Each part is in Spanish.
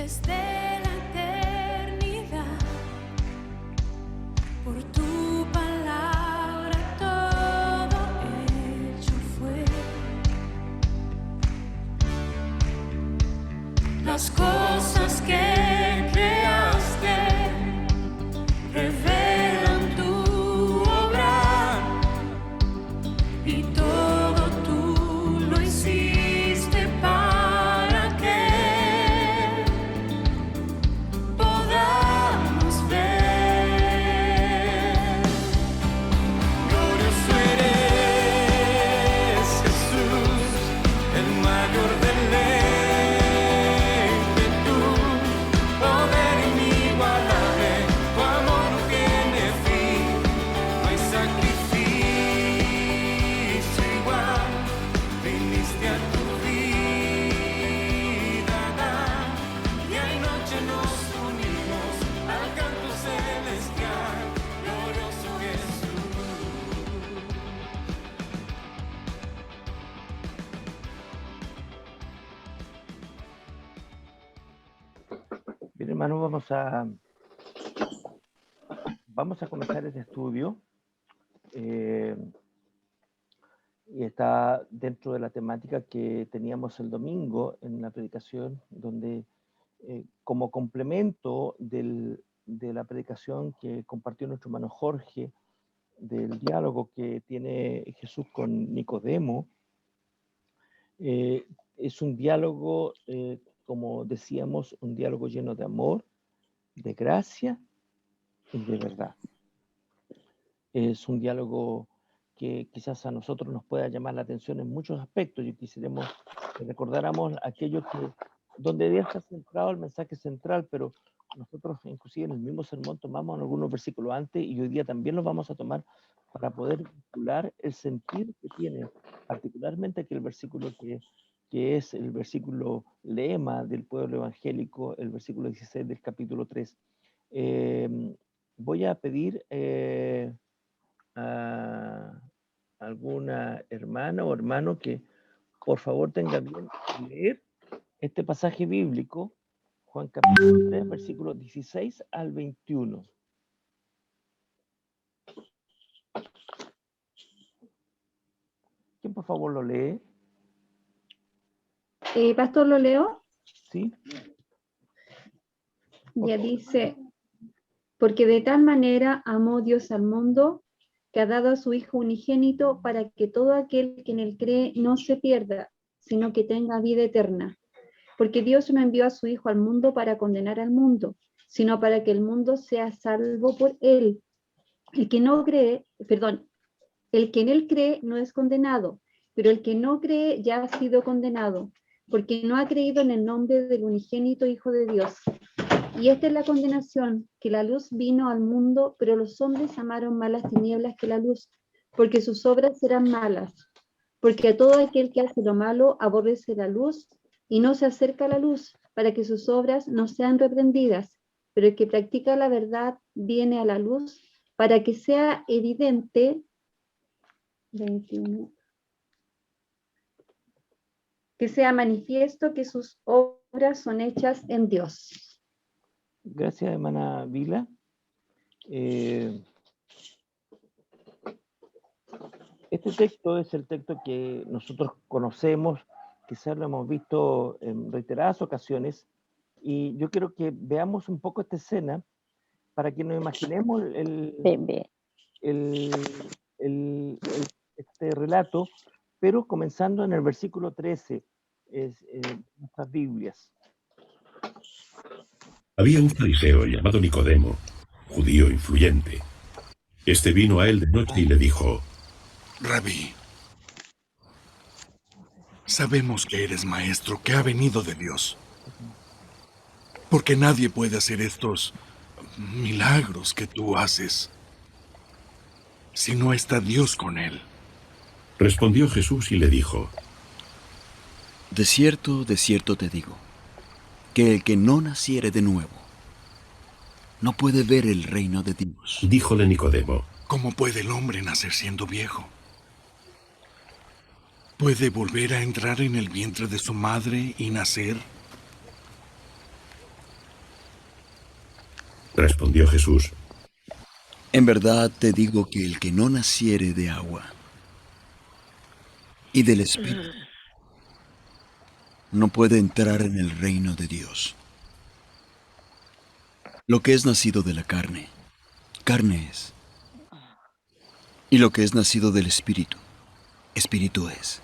desde la eternidad. Por tu palabra todo hecho fue. Las cosas que creaste revelan tu obra y todo tú lo hiciste para que podamos ver. Glorioso eres, Jesús, el mayor de tú, poder inigualable, tu amor no tiene fin, no hay sacrificio igual, viniste a tu vida dar, día y noche nos unimos al canto celestial, glorioso Jesús. Bien, hermanos, vamos a comenzar este estudio y está dentro de la temática que teníamos el domingo en la predicación, donde como complemento de la predicación que compartió nuestro hermano Jorge, del diálogo que tiene Jesús con Nicodemo, es un diálogo, como decíamos, un diálogo lleno de amor, de gracia y de verdad. Es un diálogo que quizás a nosotros nos pueda llamar la atención en muchos aspectos. Y quisiéramos que recordáramos aquello donde debía estar centrado el mensaje central, pero nosotros inclusive en el mismo sermón tomamos algunos versículos antes y hoy día también los vamos a tomar para poder vincular el sentido que tiene, particularmente aquel versículo que es el versículo lema del pueblo evangélico, el versículo 16 del capítulo 3. Voy a pedir a alguna hermana o hermano que por favor tenga bien leer este pasaje bíblico, Juan capítulo 3, versículos 16 al 21. ¿Quién por favor lo lee? Pastor, ¿lo leo? ¿Sí? Ya dice, porque de tal manera amó Dios al mundo, que ha dado a su Hijo unigénito para que todo aquel que en él cree no se pierda, sino que tenga vida eterna. Porque Dios no envió a su Hijo al mundo para condenar al mundo, sino para que el mundo sea salvo por él. El que en él cree no es condenado, pero el que no cree ya ha sido condenado, porque no ha creído en el nombre del unigénito Hijo de Dios. Y esta es la condenación, que la luz vino al mundo, pero los hombres amaron más las tinieblas que la luz, porque sus obras eran malas. Porque a todo aquel que hace lo malo aborrece la luz y no se acerca a la luz, para que sus obras no sean reprendidas. Pero el que practica la verdad viene a la luz, para que sea evidente, 21, que sea manifiesto que sus obras son hechas en Dios. Gracias, hermana Vila. Este texto es el texto que nosotros conocemos, quizás lo hemos visto en reiteradas ocasiones, y yo quiero que veamos un poco esta escena para que nos imaginemos este relato, pero comenzando en el versículo 13 de nuestras Biblias. Había un fariseo llamado Nicodemo, judío influyente. Este vino a él de noche y le dijo: Rabí, sabemos que eres maestro, que ha venido de Dios, porque nadie puede hacer estos milagros que tú haces si no está Dios con él. Respondió Jesús y le dijo: de cierto te digo, que el que no naciere de nuevo no puede ver el reino de Dios. Díjole Nicodemo: ¿Cómo puede el hombre nacer siendo viejo? ¿Puede volver a entrar en el vientre de su madre y nacer? Respondió Jesús: En verdad te digo que el que no naciere de agua y del Espíritu no puede entrar en el reino de Dios. Lo que es nacido de la carne, carne es. Y lo que es nacido del Espíritu, Espíritu es.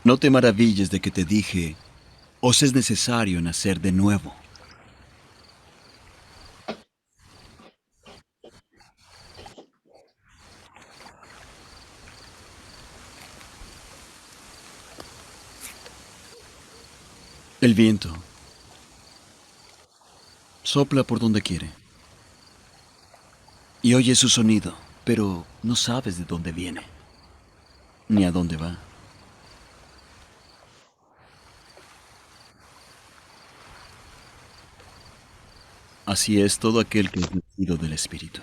No te maravilles de que te dije, os es necesario nacer de nuevo. El viento sopla por donde quiere y oyes su sonido, pero no sabes de dónde viene ni a dónde va. Así es todo aquel que es nacido del Espíritu.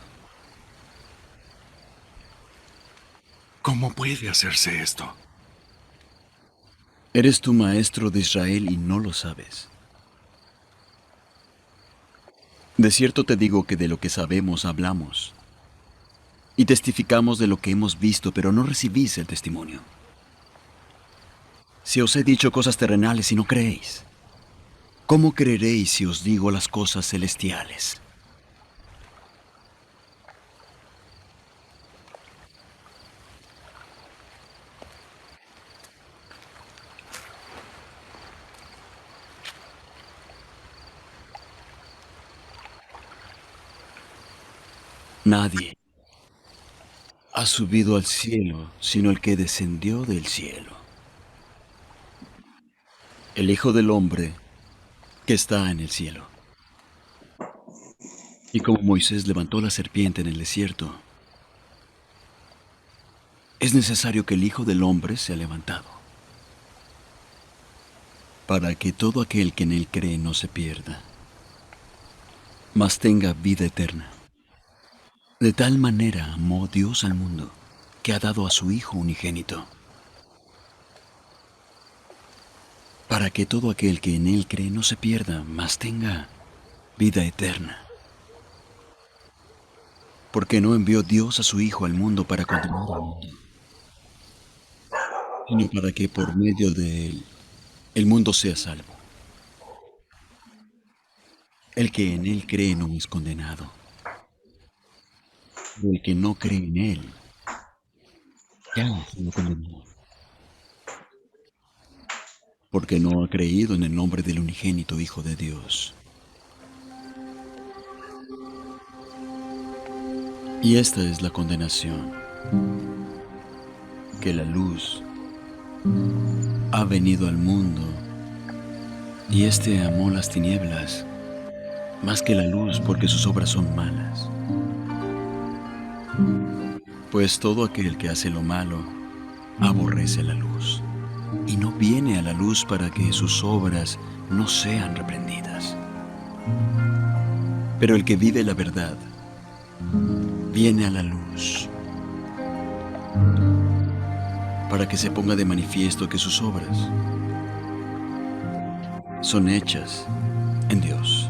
¿Cómo puede hacerse esto? Eres tu maestro de Israel y no lo sabes. De cierto te digo que de lo que sabemos hablamos y testificamos de lo que hemos visto, pero no recibís el testimonio. Si os he dicho cosas terrenales y no creéis, ¿cómo creeréis si os digo las cosas celestiales? Nadie ha subido al cielo sino el que descendió del cielo, el Hijo del Hombre que está en el cielo. Y como Moisés levantó la serpiente en el desierto, es necesario que el Hijo del Hombre sea levantado, para que todo aquel que en él cree no se pierda, mas tenga vida eterna. De tal manera amó Dios al mundo, que ha dado a su Hijo unigénito, para que todo aquel que en él cree no se pierda, mas tenga vida eterna. Porque no envió Dios a su Hijo al mundo para condenar al mundo, sino para que por medio de él el mundo sea salvo. El que en él cree no es condenado, pero el que no cree en él ya ha sido condenado, porque no ha creído en el nombre del unigénito Hijo de Dios. Y esta es la condenación, que la luz ha venido al mundo, y éste amó las tinieblas más que la luz, porque sus obras son malas. Pues todo aquel que hace lo malo aborrece la luz, y no viene a la luz para que sus obras no sean reprendidas. Pero el que vive la verdad viene a la luz, para que se ponga de manifiesto que sus obras son hechas en Dios.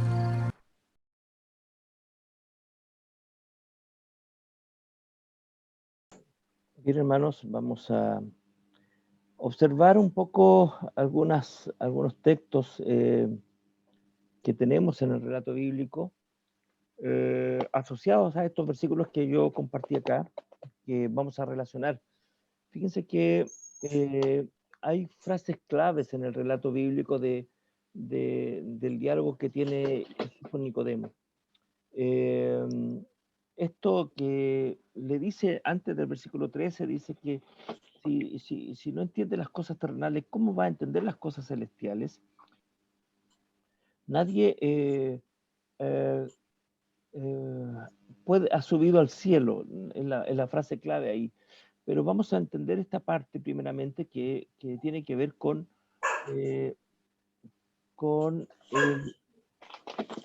Bien, hermanos, vamos a observar un poco algunos textos que tenemos en el relato bíblico asociados a estos versículos que yo compartí acá, que vamos a relacionar. Fíjense que hay frases claves en el relato bíblico del diálogo que tiene Jesús con Nicodemo. Eh, Esto que le dice antes del versículo 13, dice que si no entiende las cosas terrenales, ¿cómo va a entender las cosas celestiales? Nadie eh, ha subido al cielo, en la frase clave ahí. Pero vamos a entender esta parte primeramente que tiene que ver con el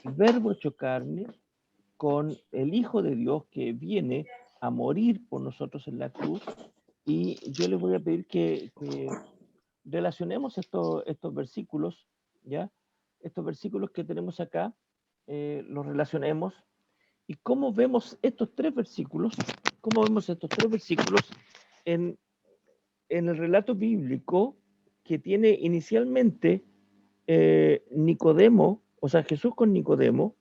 verbo hecho carne, con el Hijo de Dios que viene a morir por nosotros en la cruz. Y yo les voy a pedir que relacionemos estos versículos, ¿ya? estos versículos que tenemos acá, los relacionemos. ¿Y cómo vemos estos tres versículos? ¿Cómo vemos estos tres versículos en el relato bíblico que tiene inicialmente Nicodemo, o sea, Jesús con Nicodemo,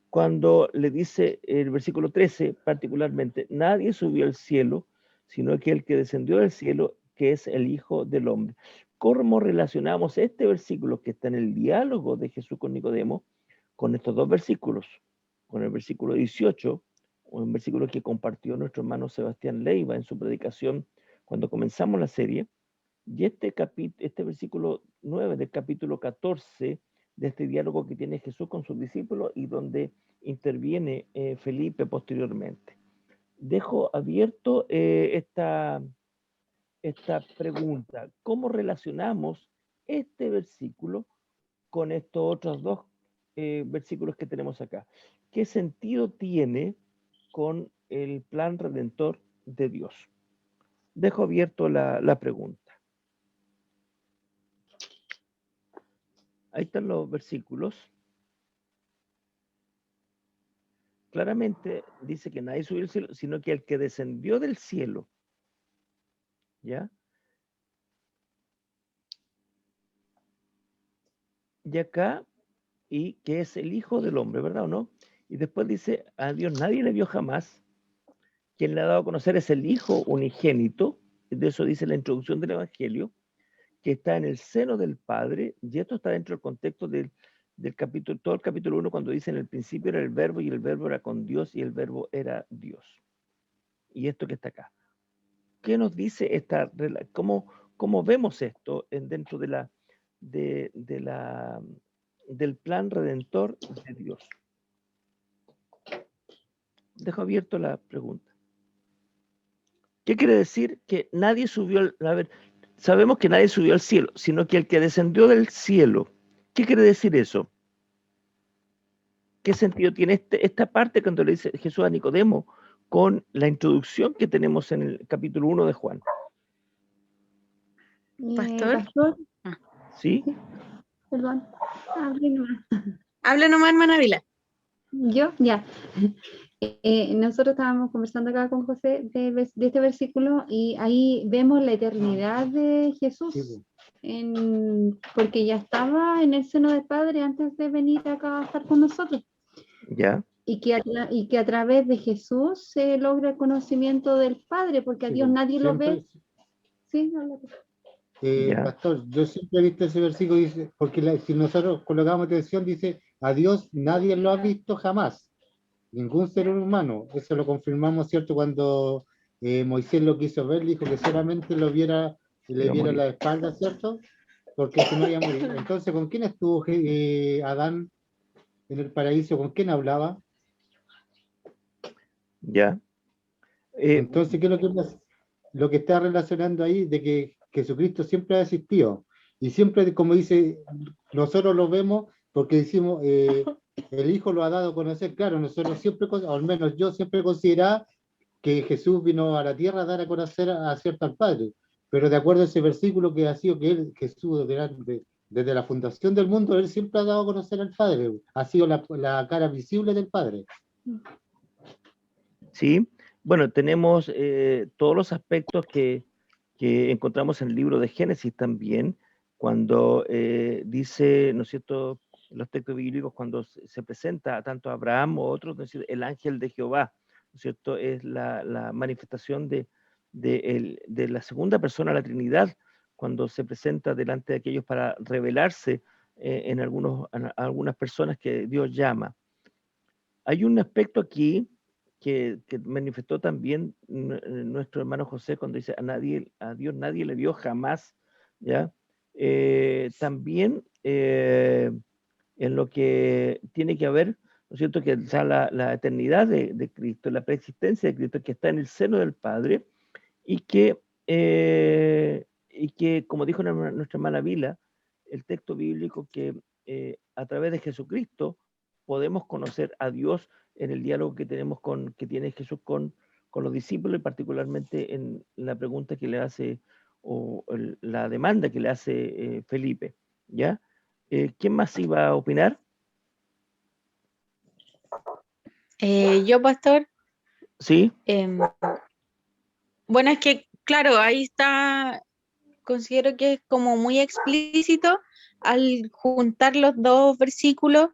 cuando le dice el versículo 13 particularmente, nadie subió al cielo, sino que el que descendió del cielo, que es el Hijo del Hombre. ¿Cómo relacionamos este versículo que está en el diálogo de Jesús con Nicodemo con estos dos versículos? Con el versículo 18, un versículo que compartió nuestro hermano Sebastián Leiva en su predicación cuando comenzamos la serie, y este versículo 9 del capítulo 14 de este diálogo que tiene Jesús con sus discípulos y donde interviene Felipe posteriormente. Dejo abierto esta pregunta. ¿Cómo relacionamos este versículo con estos otros dos versículos que tenemos acá? ¿Qué sentido tiene con el plan redentor de Dios? Dejo abierto la pregunta. Ahí están los versículos. Claramente dice que nadie subió al cielo, sino que el que descendió del cielo. ¿Ya? Y acá, y que es el Hijo del Hombre, ¿verdad o no? Y después dice, a Dios nadie le vio jamás. Quien le ha dado a conocer es el Hijo unigénito. De eso dice la introducción del Evangelio, que está en el seno del Padre, y esto está dentro del contexto del capítulo, todo el capítulo 1, cuando dice en el principio era el verbo, y el verbo era con Dios, y el verbo era Dios. Y esto que está acá. ¿Qué nos dice esta cómo vemos esto dentro del plan redentor de Dios? Dejo abierto la pregunta. ¿Qué quiere decir que nadie subió sabemos que nadie subió al cielo, sino que el que descendió del cielo? ¿Qué quiere decir eso? ¿Qué sentido tiene esta parte cuando le dice Jesús a Nicodemo con la introducción que tenemos en el capítulo 1 de Juan? ¿Pastor? Pastor, ¿Sí? perdón. Hable nomás. Habla nomás, hermana Vila. Yo, ya. Nosotros estábamos conversando acá con José de este versículo y ahí vemos la eternidad de Jesús, porque ya estaba en el seno del Padre antes de venir acá a estar con nosotros. Ya. Y que a través de Jesús se logra el conocimiento del Padre, porque a Dios nadie lo ve. Sí, habla. Ya. Pastor, yo siempre he visto ese versículo, dice, porque si nosotros colocamos atención, dice, a Dios nadie lo ha visto jamás, ningún ser humano. Eso lo confirmamos, ¿cierto? Cuando Moisés lo quiso ver, dijo que solamente lo viera y le viera la espalda, ¿cierto? Porque si no iba a morir. Entonces, ¿con quién estuvo Adán en el paraíso? ¿Con quién hablaba? Ya. Entonces, ¿qué es lo que está relacionando ahí? De que Jesucristo siempre ha existido. Y siempre, como dice, nosotros lo vemos porque decimos, el Hijo lo ha dado a conocer. Claro, nosotros siempre, o al menos yo siempre consideraba que Jesús vino a la tierra a dar a conocer cierto al Padre. Pero de acuerdo a ese versículo que ha sido que él, Jesús, desde la fundación del mundo, él siempre ha dado a conocer al Padre. Ha sido la cara visible del Padre. Sí. Bueno, tenemos todos los aspectos que encontramos en el libro de Génesis también, cuando dice, ¿no es cierto?, en los textos bíblicos, cuando se presenta tanto a Abraham o otros, ¿no es cierto?, el ángel de Jehová, ¿no es cierto?, es la manifestación de la segunda persona de la Trinidad, cuando se presenta delante de aquellos para revelarse en algunas personas que Dios llama. Hay un aspecto aquí que manifestó también nuestro hermano José cuando dice a Dios nadie le vio jamás, ¿ya? También en lo que tiene que ver, ¿no es cierto?, que está la eternidad de Cristo, la preexistencia de Cristo, que está en el seno del Padre, y que como dijo nuestra hermana Vila, el texto bíblico, que a través de Jesucristo podemos conocer a Dios en el diálogo que tiene Jesús con los discípulos, y particularmente en la pregunta que le hace, o la demanda que le hace Felipe, ¿ya? ¿Quién más iba a opinar? Yo, pastor. Sí. Bueno, es que, claro, ahí está, considero que es como muy explícito al juntar los dos versículos,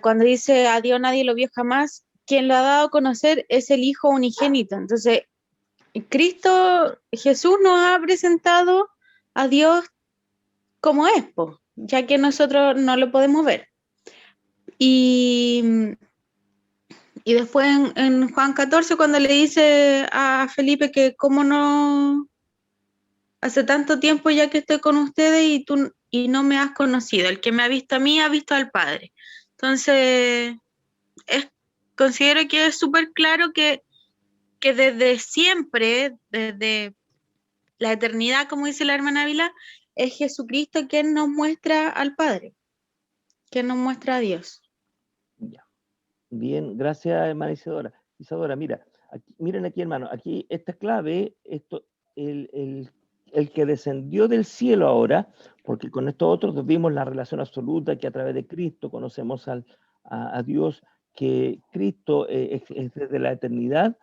cuando dice a Dios nadie lo vio jamás, quien lo ha dado a conocer es el Hijo unigénito. Entonces, Cristo, Jesús nos ha presentado a Dios como es, po, ya que nosotros no lo podemos ver. Y después en Juan 14, cuando le dice a Felipe que cómo no, hace tanto tiempo ya que estoy con ustedes y no me has conocido, el que me ha visto a mí ha visto al Padre. Entonces, considero que es súper claro que desde siempre, desde la eternidad, como dice la hermana Ávila, es Jesucristo quien nos muestra al Padre, quien nos muestra a Dios. Ya. Bien, gracias, hermana Isadora. Isadora, mira, miren aquí, hermano, aquí esta clave, el que descendió del cielo ahora, porque con estos otros vimos la relación absoluta, que a través de Cristo conocemos a Dios, que Cristo es desde la eternidad,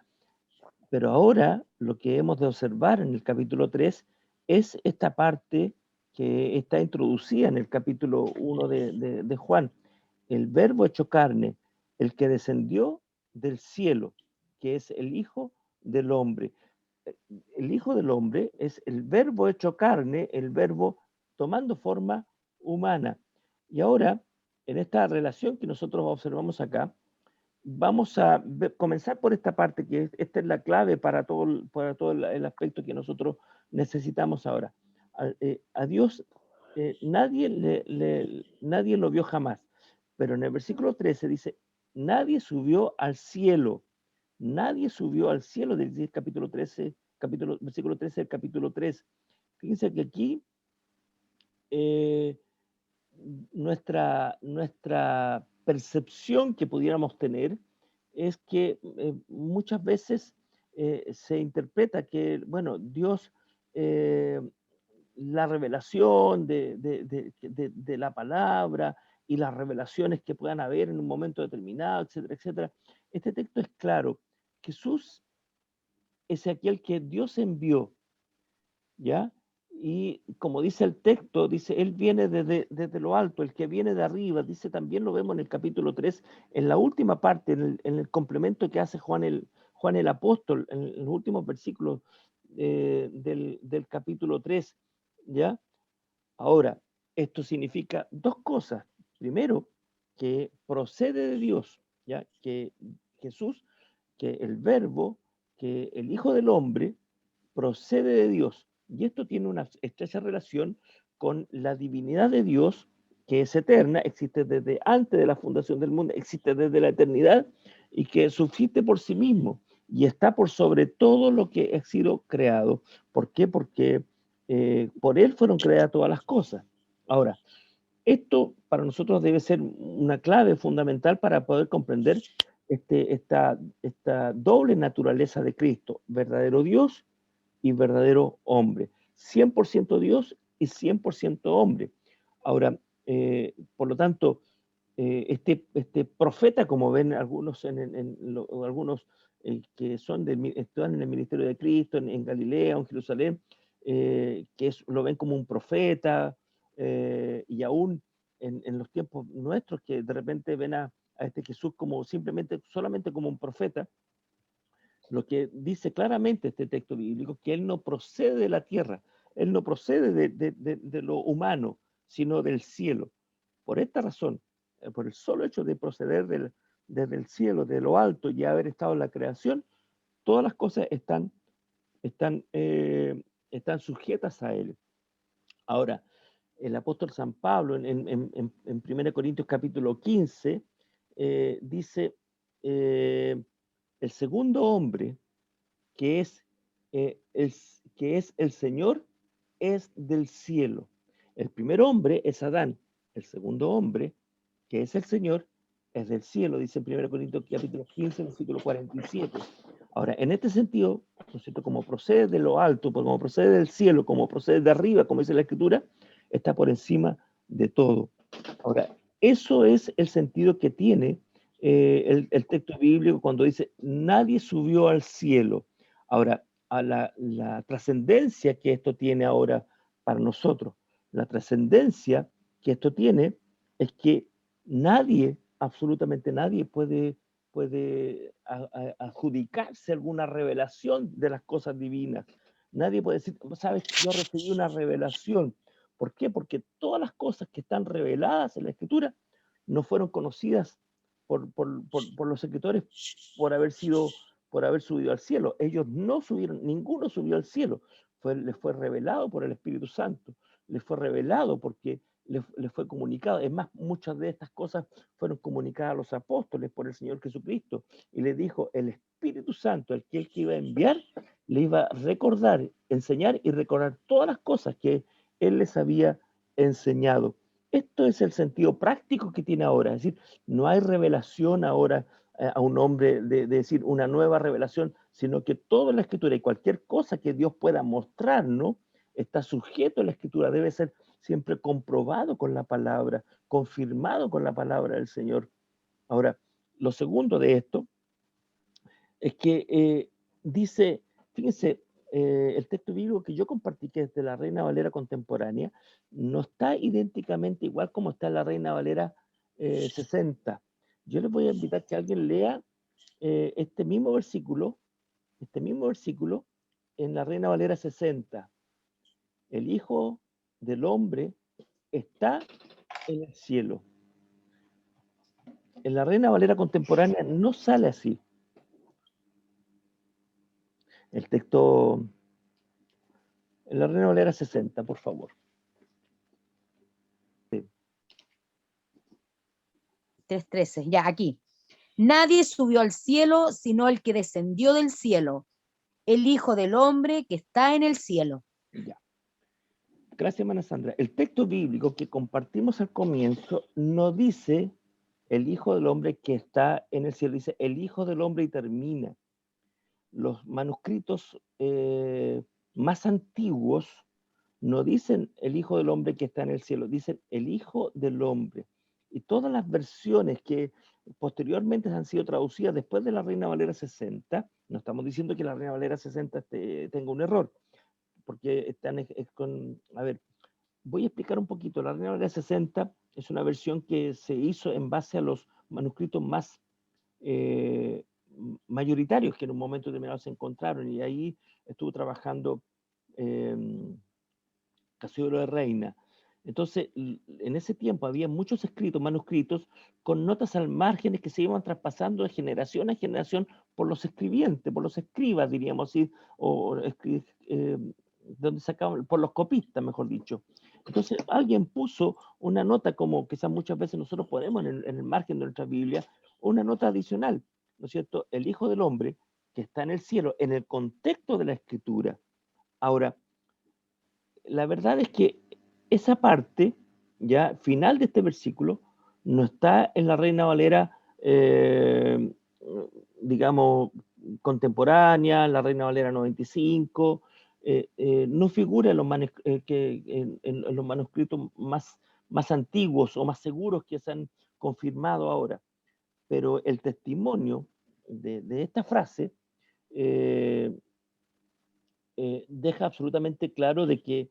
pero ahora lo que hemos de observar en el capítulo 3 es esta parte que está introducida en el capítulo 1 de Juan, el verbo hecho carne, el que descendió del cielo, que es el Hijo del Hombre. El Hijo del Hombre es el verbo hecho carne, el verbo tomando forma humana. Y ahora, en esta relación que nosotros observamos acá, vamos a comenzar por esta parte, que esta es la clave para todo el aspecto que nosotros necesitamos ahora. A Dios nadie lo vio jamás, pero en el versículo 13 dice, nadie subió al cielo. Nadie subió al cielo del capítulo 13, versículo 13 del capítulo 3. Fíjense que aquí nuestra percepción que pudiéramos tener es que muchas veces se interpreta que, bueno, Dios, la revelación de la palabra y las revelaciones que puedan haber en un momento determinado, etcétera, etcétera. Este texto es claro. Jesús es aquel que Dios envió, ¿ya? Y como dice el texto, dice, Él viene desde lo alto, el que viene de arriba, dice, también lo vemos en el capítulo 3, en la última parte, en el complemento que hace Juan el apóstol, en los últimos versículos del capítulo 3, ¿ya? Ahora, esto significa dos cosas. Primero, que procede de Dios, ¿ya? Que Jesús, que el verbo, que el Hijo del Hombre, procede de Dios. Y esto tiene una estrecha relación con la divinidad de Dios, que es eterna, existe desde antes de la fundación del mundo, existe desde la eternidad, y que subsiste por sí mismo, y está por sobre todo lo que ha sido creado. ¿Por qué? Porque por Él fueron creadas todas las cosas. Ahora, esto para nosotros debe ser una clave fundamental para poder comprender esta doble naturaleza de Cristo, verdadero Dios y verdadero hombre, 100% Dios y 100% hombre. Ahora, por lo tanto, este profeta, como ven algunos, algunos que están en el ministerio de Cristo, en Galilea, en Jerusalén, lo ven como un profeta, y aún en los tiempos nuestros, que de repente ven a este Jesús como solamente como un profeta. Lo que dice claramente este texto bíblico, que Él no procede de la tierra, Él no procede de lo humano, sino del cielo. Por esta razón, por el solo hecho de proceder desde el cielo, de lo alto, y haber estado en la creación, todas las cosas están sujetas a Él. Ahora, el apóstol San Pablo en 1 Corintios capítulo 15 dice, el segundo hombre, que es el Señor, es del cielo. El primer hombre es Adán. El segundo hombre, que es el Señor, es del cielo, dice en 1 Corintios capítulo 15, versículo 47. Ahora, en este sentido, ¿no es cierto? Como procede de lo alto, como procede del cielo, como procede de arriba, como dice la Escritura, está por encima de todo. Ahora, eso es el sentido que tiene el texto bíblico cuando dice, nadie subió al cielo. Ahora, a la trascendencia que esto tiene ahora para nosotros, la trascendencia que esto tiene es que nadie, absolutamente nadie puede adjudicarse alguna revelación de las cosas divinas. Nadie puede decir, sabes, yo recibí una revelación. ¿Por qué? Porque todas las cosas que están reveladas en la Escritura no fueron conocidas por los escritores por haber subido al cielo. Ellos no subieron, ninguno subió al cielo. Les fue revelado por el Espíritu Santo. Les fue revelado porque les fue comunicado. Es más, muchas de estas cosas fueron comunicadas a los apóstoles por el Señor Jesucristo. Y les dijo, el Espíritu Santo, el que él que iba a enviar, le iba a recordar, enseñar y recordar todas las cosas que él les había enseñado. Esto es el sentido práctico que tiene ahora. Es decir, no hay revelación ahora a un hombre de decir una nueva revelación, sino que toda la Escritura y cualquier cosa que Dios pueda mostrarnos está sujeto a la Escritura, debe ser siempre comprobado con la palabra, confirmado con la palabra del Señor. Ahora, lo segundo de esto es que dice, fíjense, el texto bíblico que yo compartí, que es de la Reina Valera contemporánea, no está idénticamente igual como está en la Reina Valera 60. Yo les voy a invitar que alguien lea este mismo versículo en la Reina Valera 60. El Hijo del Hombre está en el cielo. En la Reina Valera contemporánea no sale así. El texto en la Reina Valera 60, por favor. Sí. 3:13, ya aquí. Nadie subió al cielo sino el que descendió del cielo, el Hijo del Hombre que está en el cielo. Ya. Gracias, hermana Sandra. El texto bíblico que compartimos al comienzo no dice el Hijo del Hombre que está en el cielo, dice el Hijo del Hombre y termina. Los manuscritos más antiguos no dicen el Hijo del Hombre que está en el cielo, dicen el Hijo del Hombre. Y todas las versiones que posteriormente han sido traducidas después de la Reina Valera 60, no estamos diciendo que la Reina Valera 60 tenga un error, porque están con... A ver, voy a explicar un poquito. La Reina Valera 60 es una versión que se hizo en base a los manuscritos más mayoritarios que en un momento determinado se encontraron, y ahí estuvo trabajando Casiodoro de Reina. Entonces, en ese tiempo había muchos escritos, manuscritos, con notas al margen que se iban traspasando de generación a generación por los escribientes, por los escribas, diríamos así, donde sacaban, por los copistas, mejor dicho. Entonces, alguien puso una nota, como quizás muchas veces nosotros ponemos en el margen de nuestra Biblia, una nota adicional, ¿no es cierto? El Hijo del Hombre que está en el cielo, en el contexto de la Escritura. Ahora, la verdad es que esa parte, ya final de este versículo, no está en la Reina Valera, digamos, contemporánea, la Reina Valera 95, no figura en los manuscritos más antiguos o más seguros que se han confirmado ahora. Pero el testimonio de esta frase deja absolutamente claro de que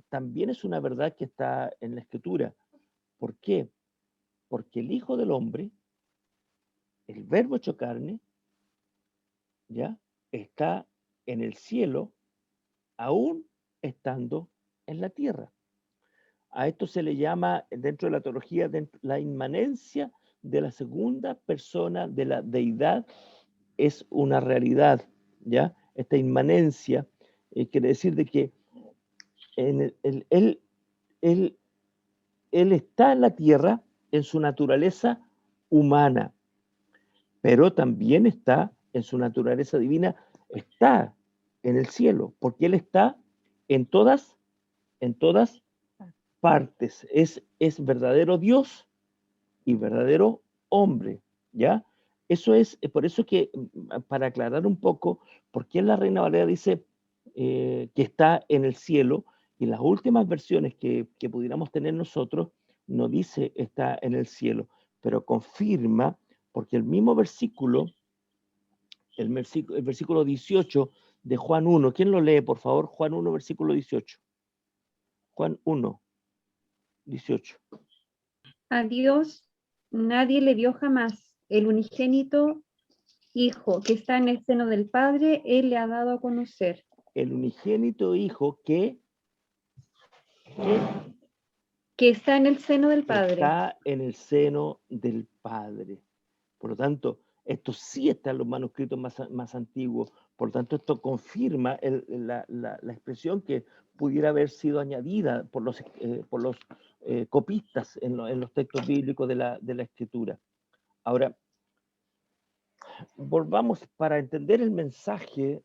también es una verdad que está en la Escritura. ¿Por qué? Porque el Hijo del Hombre, el Verbo hecho carne, ¿ya? Está en el cielo, aún estando en la tierra. A esto se le llama, dentro de la teología, la inmanencia de la segunda persona de la deidad es una realidad, ¿ya? Esta inmanencia quiere decir de que él está en la tierra en su naturaleza humana, pero también está en su naturaleza divina, está en el cielo, porque él está en todas partes. Es verdadero Dios y verdadero hombre, ¿ya? Eso es, por eso que, para aclarar un poco, ¿por qué la Reina Valera dice que está en el cielo Y las últimas versiones que pudiéramos tener nosotros, no dice está en el cielo, pero confirma, porque el mismo versículo, el versículo 18 de Juan 1, ¿quién lo lee, por favor? Juan 1, versículo 18. Juan 1, 18. A Dios nadie le vio jamás. El unigénito Hijo que está en el seno del Padre, Él le ha dado a conocer. El unigénito Hijo que está en el seno del Padre. Está en el seno del Padre. Por lo tanto, esto sí está en los manuscritos más antiguos. Por lo tanto, esto confirma la expresión que pudiera haber sido añadida por los copistas en los textos bíblicos de la Escritura. Ahora, volvamos para entender el mensaje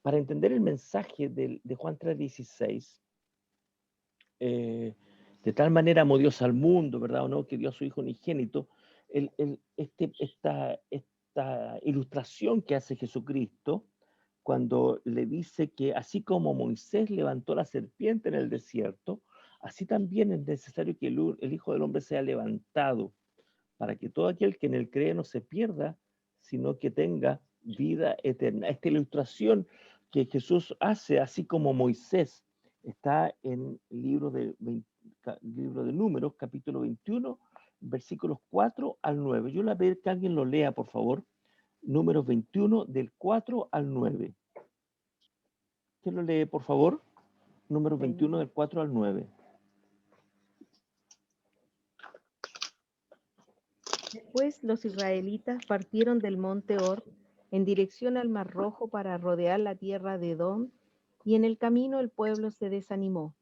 para entender el mensaje de Juan 3:16. De tal manera amó Dios al mundo, ¿verdad o no? Que dio a su Hijo unigénito. Esta ilustración que hace Jesucristo cuando le dice que así como Moisés levantó la serpiente en el desierto, así también es necesario que el Hijo del Hombre sea levantado para que todo aquel que en él cree no se pierda, sino que tenga vida eterna. Esta ilustración que Jesús hace, así como Moisés, está en el libro de Números, capítulo 21, versículos 4 al 9. Yo la veo que alguien lo lea, por favor. Números 21, del 4 al 9. ¿Quién lo lee, por favor? Números 21, del 4 al 9. Después los israelitas partieron del monte Or en dirección al Mar Rojo para rodear la tierra de Edom, y en el camino el pueblo se desanimó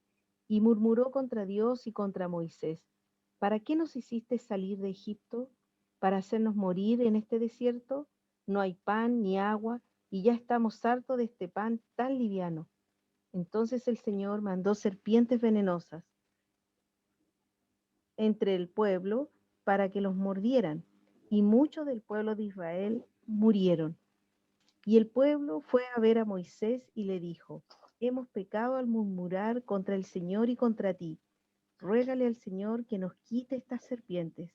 y murmuró contra Dios y contra Moisés. ¿Para qué nos hiciste salir de Egipto? ¿Para hacernos morir en este desierto? No hay pan ni agua, y ya estamos hartos de este pan tan liviano. Entonces el Señor mandó serpientes venenosas entre el pueblo para que los mordieran, y muchos del pueblo de Israel murieron. Y el pueblo fue a ver a Moisés y le dijo: hemos pecado al murmurar contra el Señor y contra ti. Ruégale al Señor que nos quite estas serpientes.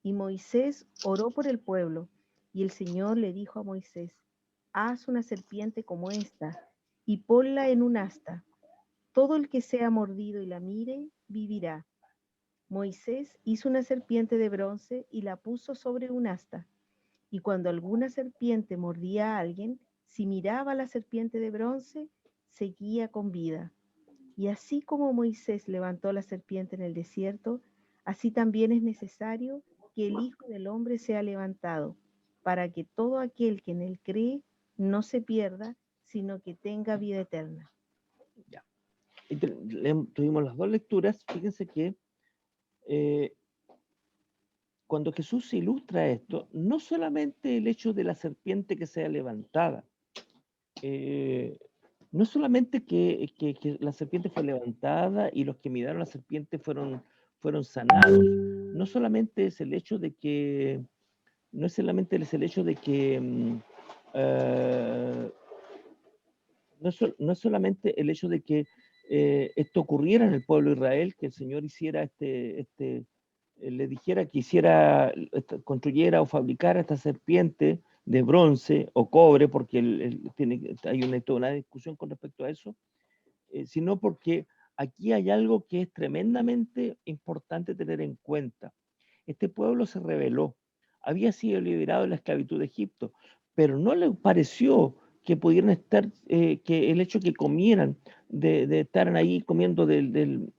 Y Moisés oró por el pueblo, y el Señor le dijo a Moisés: haz una serpiente como esta, y ponla en un asta. Todo el que sea mordido y la mire, vivirá. Moisés hizo una serpiente de bronce y la puso sobre un asta. Y cuando alguna serpiente mordía a alguien, si miraba a la serpiente de bronce, seguía con vida. Y así como Moisés levantó la serpiente en el desierto, así también es necesario que el Hijo del Hombre sea levantado, para que todo aquel que en él cree no se pierda, sino que tenga vida eterna. Ya. Tuvimos las dos lecturas. Fíjense que cuando Jesús ilustra esto, no solamente el hecho de la serpiente que sea levantada, no solamente que la serpiente fue levantada y los que miraron la serpiente fueron sanados, no solamente es el hecho de que, no es solamente el hecho de que, no es solamente el hecho de que esto ocurriera en el pueblo de Israel, que el Señor hiciera le dijera que construyera o fabricara esta serpiente de bronce o cobre, porque hay toda una discusión con respecto a eso, sino porque aquí hay algo que es tremendamente importante tener en cuenta. Este pueblo se rebeló, había sido liberado de la esclavitud de Egipto, pero no le pareció que pudieran estar, que el hecho que comieran, de estar ahí comiendo del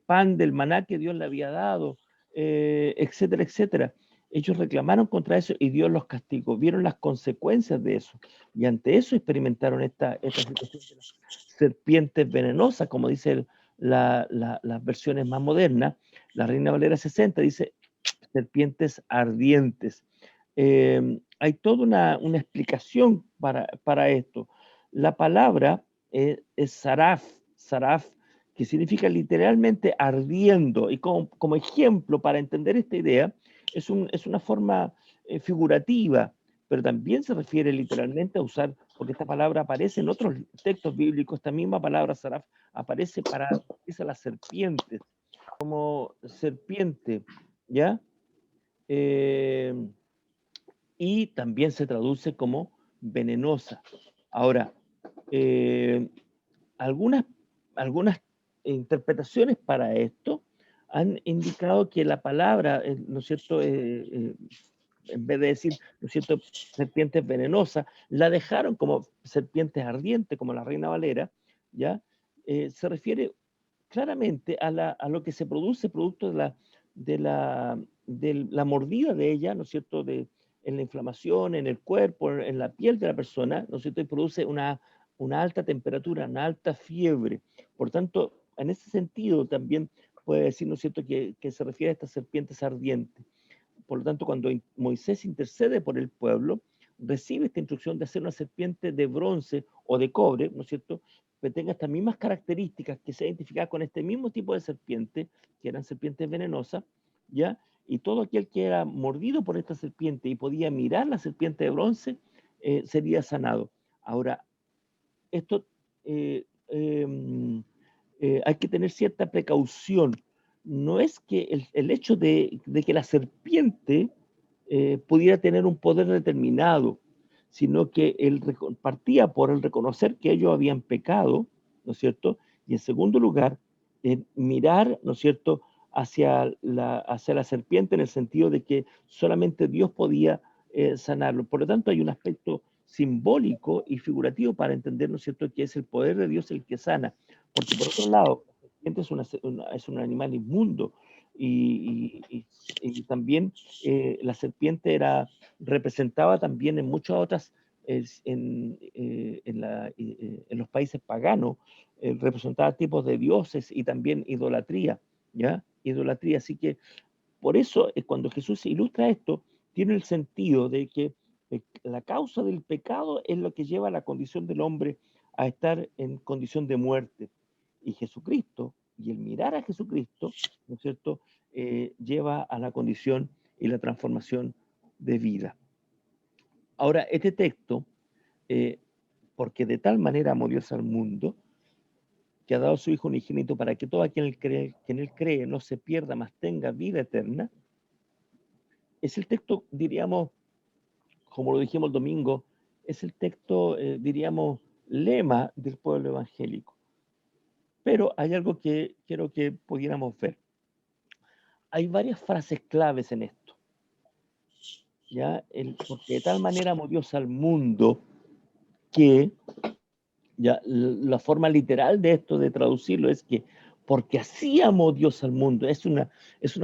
pan, del maná que Dios le había dado, etcétera, etcétera. Ellos reclamaron contra eso y Dios los castigó, vieron las consecuencias de eso, y ante eso experimentaron esta situación de las serpientes venenosas, como dice las versiones más modernas. La Reina Valera 60 dice serpientes ardientes. Hay toda una explicación para esto. La palabra es saraf, que significa literalmente ardiendo, y como ejemplo para entender esta idea, es una forma figurativa, pero también se refiere literalmente a usar, porque esta palabra aparece en otros textos bíblicos, esta misma palabra saraf aparece para las serpientes, como serpiente, ¿ya? Y también se traduce como venenosa. Ahora, algunas interpretaciones para esto han indicado que la palabra, ¿no es cierto?, en vez de decir, ¿no es cierto?, serpientes venenosas, la dejaron como serpientes ardientes, como la Reina Valera, ¿ya? Se refiere claramente a lo que se produce producto de la mordida de ella, ¿no es cierto?, en la inflamación, en el cuerpo, en la piel de la persona, ¿no es cierto?, y produce una alta temperatura, una alta fiebre. Por tanto, en ese sentido también puede decir, ¿no es cierto?, que se refiere a estas serpientes ardientes. Por lo tanto, cuando Moisés intercede por el pueblo, recibe esta instrucción de hacer una serpiente de bronce o de cobre, ¿no es cierto?, que tenga estas mismas características, que sea identificada con este mismo tipo de serpiente, que eran serpientes venenosas, ¿ya? Y todo aquel que era mordido por esta serpiente y podía mirar la serpiente de bronce, sería sanado. Ahora, esto hay que tener cierta precaución. No es que el hecho de que la serpiente pudiera tener un poder determinado, sino que él partía por el reconocer que ellos habían pecado, ¿no es cierto? Y en segundo lugar, mirar, ¿no es cierto?, hacia la serpiente en el sentido de que solamente Dios podía sanarlo. Por lo tanto, hay un aspecto simbólico y figurativo para entender, ¿no es cierto?, que es el poder de Dios el que sana. Porque por otro lado, la serpiente es un animal inmundo y también la serpiente representaba también en muchas otras, en los países paganos, representaba tipos de dioses y también idolatría, ¿ya? Idolatría. Así que por eso, cuando Jesús ilustra esto, tiene el sentido de que la causa del pecado es lo que lleva a la condición del hombre a estar en condición de muerte. Y Jesucristo, y el mirar a Jesucristo, ¿no es cierto?, lleva a la condición y la transformación de vida. Ahora, este texto, porque de tal manera amó Dios al mundo, que ha dado a su Hijo unigénito para que todo aquel que en él cree no se pierda, mas tenga vida eterna, es el texto, diríamos, como lo dijimos el domingo, es el texto, diríamos, lema del pueblo evangélico. Pero hay algo que quiero que pudiéramos ver. Hay varias frases claves en esto. ¿Ya? Porque de tal manera amó Dios al mundo que, ya, la forma literal de esto, de traducirlo, es que porque así amó Dios al mundo. Es una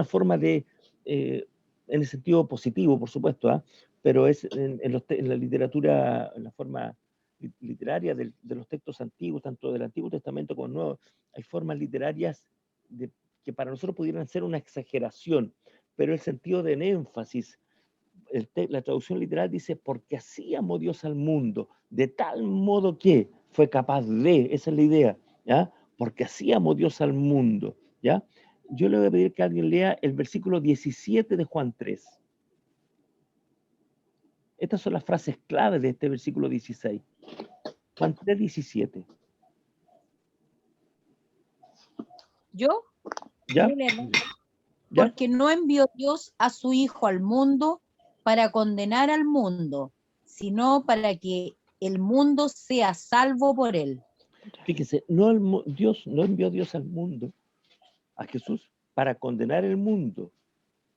forma de, en el sentido positivo, por supuesto, ¿eh? Pero es en la literatura, en la forma literaria de los textos antiguos, tanto del Antiguo Testamento como del Nuevo, hay formas literarias que para nosotros pudieran ser una exageración, pero el sentido de énfasis, la traducción literal dice, porque así amó Dios al mundo, de tal modo que fue capaz de, esa es la idea, ¿ya? Porque así amó Dios al mundo, ¿ya? Yo le voy a pedir que alguien lea el versículo 17 de Juan 3. Estas son las frases claves de este versículo 16. Juan 3, 17. ¿Yo? ¿Ya? Porque no envió Dios a su Hijo al mundo para condenar al mundo, sino para que el mundo sea salvo por él. Fíjese, Dios no envió a Dios al mundo, a Jesús, para condenar el mundo.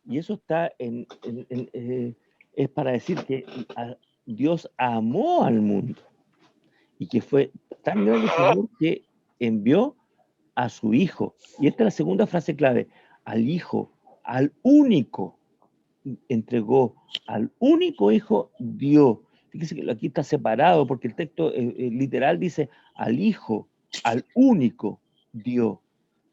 Y eso está es para decir que Dios amó al mundo y que fue tan grande su amor que envió a su Hijo. Y esta es la segunda frase clave. Al Hijo, al único, entregó, al único Hijo dio. Fíjese que aquí está separado porque el texto literal dice al Hijo, al único dio.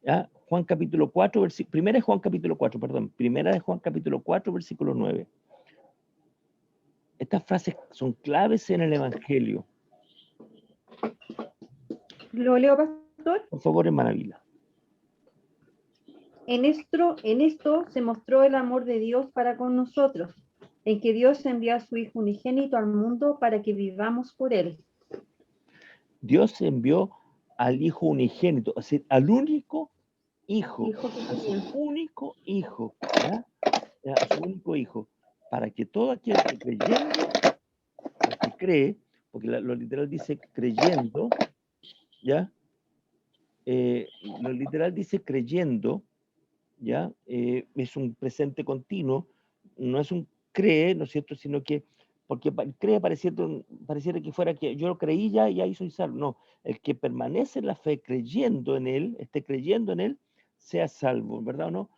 ¿Ya? Juan capítulo 4, primera de Juan capítulo 4, versículo 9. Estas frases son claves en el Evangelio. ¿Lo leo, pastor? Por favor, hermana Vila. En esto se mostró el amor de Dios para con nosotros, en que Dios envió a su Hijo unigénito al mundo para que vivamos por él. Dios envió al Hijo unigénito, es decir, al único Hijo, Hijo que a su tenía. único Hijo, ¿ya? A su único Hijo, para que todo aquel que creyendo, el que cree, porque lo literal dice creyendo, ¿ya? Lo literal dice creyendo, ¿ya? Es un presente continuo, no es un cree, ¿no es cierto? Sino que, porque cree pareciera que fuera que yo lo creí ya y ahí soy salvo. No, el que permanece en la fe creyendo en él, esté creyendo en él, sea salvo, ¿verdad o no?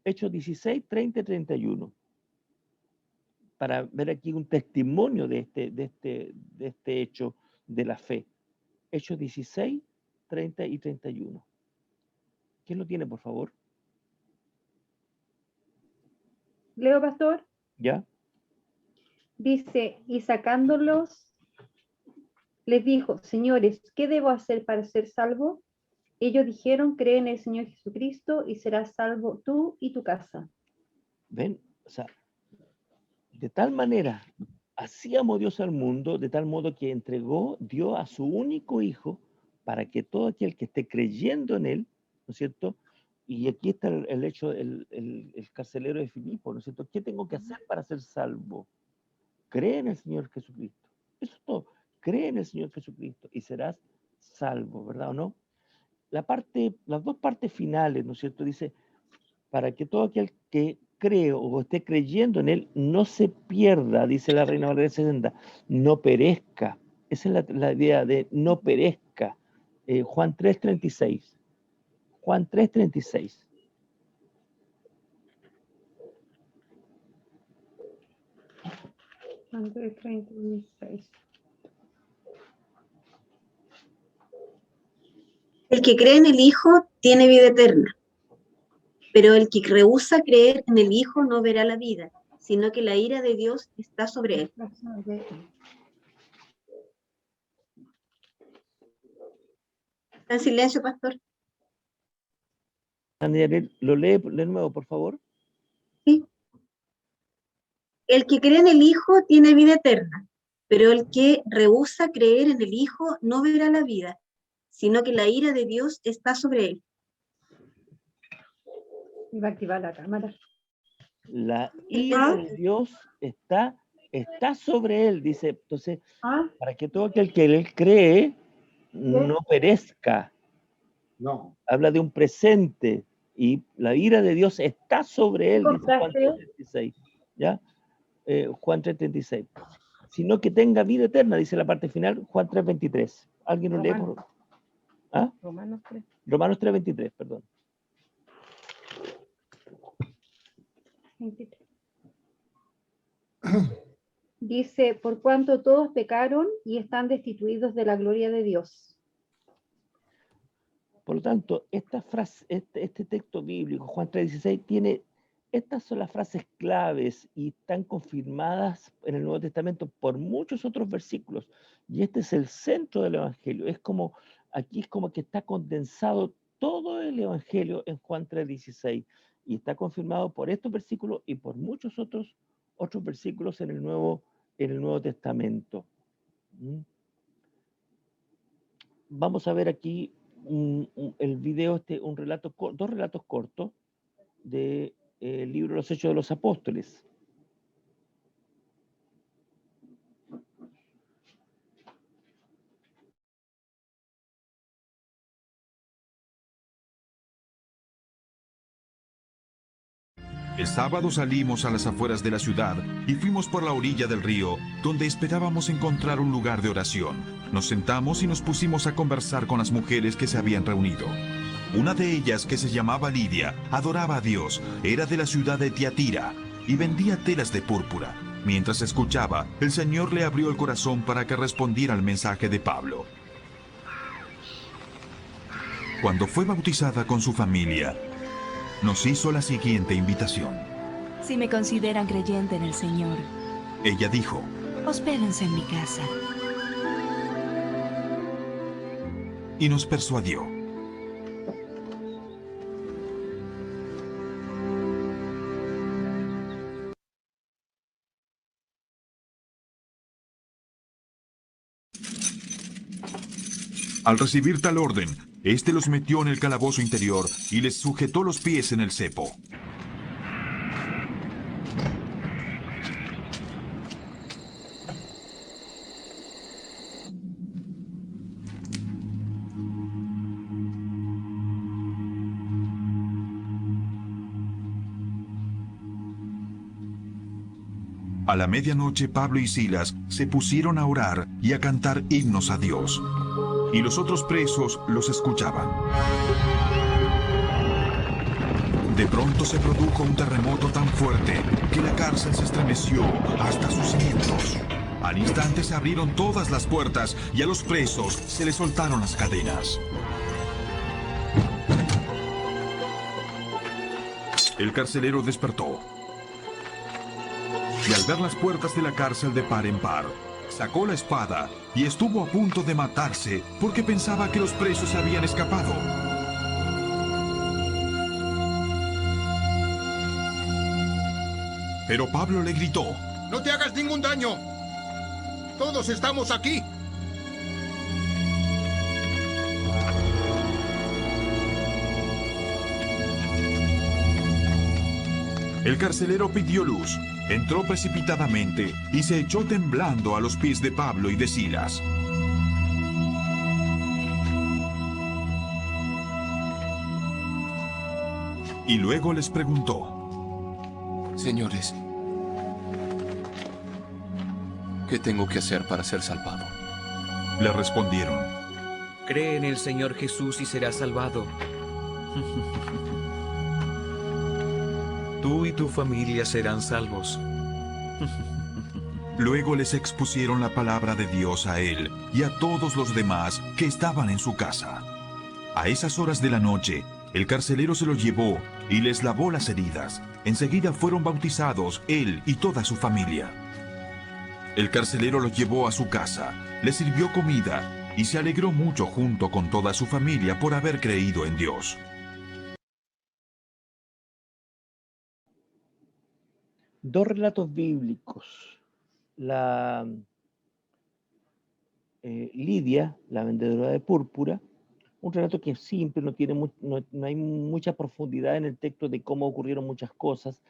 Hechos 16, 30 y 31. Para ver aquí un testimonio de este hecho de la fe. Hechos 16, 30 y 31. ¿Quién lo tiene, por favor? Leo, pastor. ¿Ya? Dice, y sacándolos, les dijo, señores, ¿qué debo hacer para ser salvo? Ellos dijeron, cree en el Señor Jesucristo y serás salvo tú y tu casa. ¿Ven? O sea, de tal manera, así amó Dios al mundo, de tal modo que dio a su único Hijo, para que todo aquel que esté creyendo en él, ¿no es cierto? Y aquí está el hecho, el carcelero de Filipo, ¿no es cierto? ¿Qué tengo que hacer para ser salvo? Cree en el Señor Jesucristo. Eso es todo. Cree en el Señor Jesucristo y serás salvo, ¿verdad o no? Las dos partes finales, ¿no es cierto? Dice, para que todo aquel que cree o esté creyendo en él no se pierda, dice la Reina Valera 60, no perezca. Esa es la idea de no perezca. Juan 3:36. Juan 3:36. Andrés 36. El que cree en el Hijo tiene vida eterna, pero el que rehúsa creer en el Hijo no verá la vida, sino que la ira de Dios está sobre él. ¿Está en silencio, pastor? Daniel, ¿lo lee de nuevo, por favor? Sí. El que cree en el Hijo tiene vida eterna, pero el que rehúsa creer en el Hijo no verá la vida, sino que la ira de Dios está sobre él. Iba a activar la cámara. La ira de Dios está sobre él, dice. Entonces, para que todo aquel que él cree no perezca. No. Habla de un presente y la ira de Dios está sobre él, dice Juan 3:36. ¿Ya? Juan 3:36. Sino que tenga vida eterna, dice la parte final, Juan 3:23. ¿Alguien lo lee? ¿Ah? Romanos 3. Romanos 3:23, perdón. 23. Dice, por cuanto todos pecaron y están destituidos de la gloria de Dios. Por lo tanto, esta frase, este texto bíblico, Juan 3:16, tiene, estas son las frases claves y están confirmadas en el Nuevo Testamento por muchos otros versículos. Y este es el centro del Evangelio. Aquí es como que está condensado todo el Evangelio en Juan 3:16. Y está confirmado por estos versículos y por muchos otros versículos en el Nuevo Testamento. Vamos a ver aquí el video, dos relatos cortos del libro Los Hechos de los Apóstoles. El sábado salimos a las afueras de la ciudad y fuimos por la orilla del río, donde esperábamos encontrar un lugar de oración. Nos sentamos y nos pusimos a conversar con las mujeres que se habían reunido. Una de ellas, que se llamaba Lidia, adoraba a Dios, era de la ciudad de Tiatira y vendía telas de púrpura. Mientras escuchaba, el Señor le abrió el corazón para que respondiera al mensaje de Pablo. Cuando fue bautizada con su familia, nos hizo la siguiente invitación. Si me consideran creyente en el Señor, Ella dijo, hospédense en mi casa. y nos persuadió. Al recibir tal orden, éste los metió en el calabozo interior y les sujetó los pies en el cepo. A la medianoche, Pablo y Silas se pusieron a orar y a cantar himnos a Dios, y los otros presos los escuchaban. De pronto se produjo un terremoto tan fuerte que la cárcel se estremeció hasta sus cimientos. Al instante se abrieron todas las puertas y a los presos se les soltaron las cadenas. El carcelero despertó. Y al ver las puertas de la cárcel de par en par, sacó la espada y estuvo a punto de matarse porque pensaba que los presos se habían escapado. Pero Pablo le gritó: ¡No te hagas ningún daño! ¡Todos estamos aquí! El carcelero pidió luz, entró precipitadamente y se echó temblando a los pies de Pablo y de Silas. Y luego les preguntó: Señores, ¿qué tengo que hacer para ser salvado? Le respondieron: Cree en el Señor Jesús y serás salvado. Tú y tu familia serán salvos. Luego les expusieron la palabra de Dios a él y a todos los demás que estaban en su casa. A esas horas de la noche, el carcelero se los llevó y les lavó las heridas. Enseguida fueron bautizados él y toda su familia. El carcelero los llevó a su casa, les sirvió comida y se alegró mucho junto con toda su familia por haber creído en Dios. Dos relatos bíblicos. Lidia, la vendedora de púrpura, un relato que es simple, no hay mucha profundidad en el texto de cómo ocurrieron muchas cosas.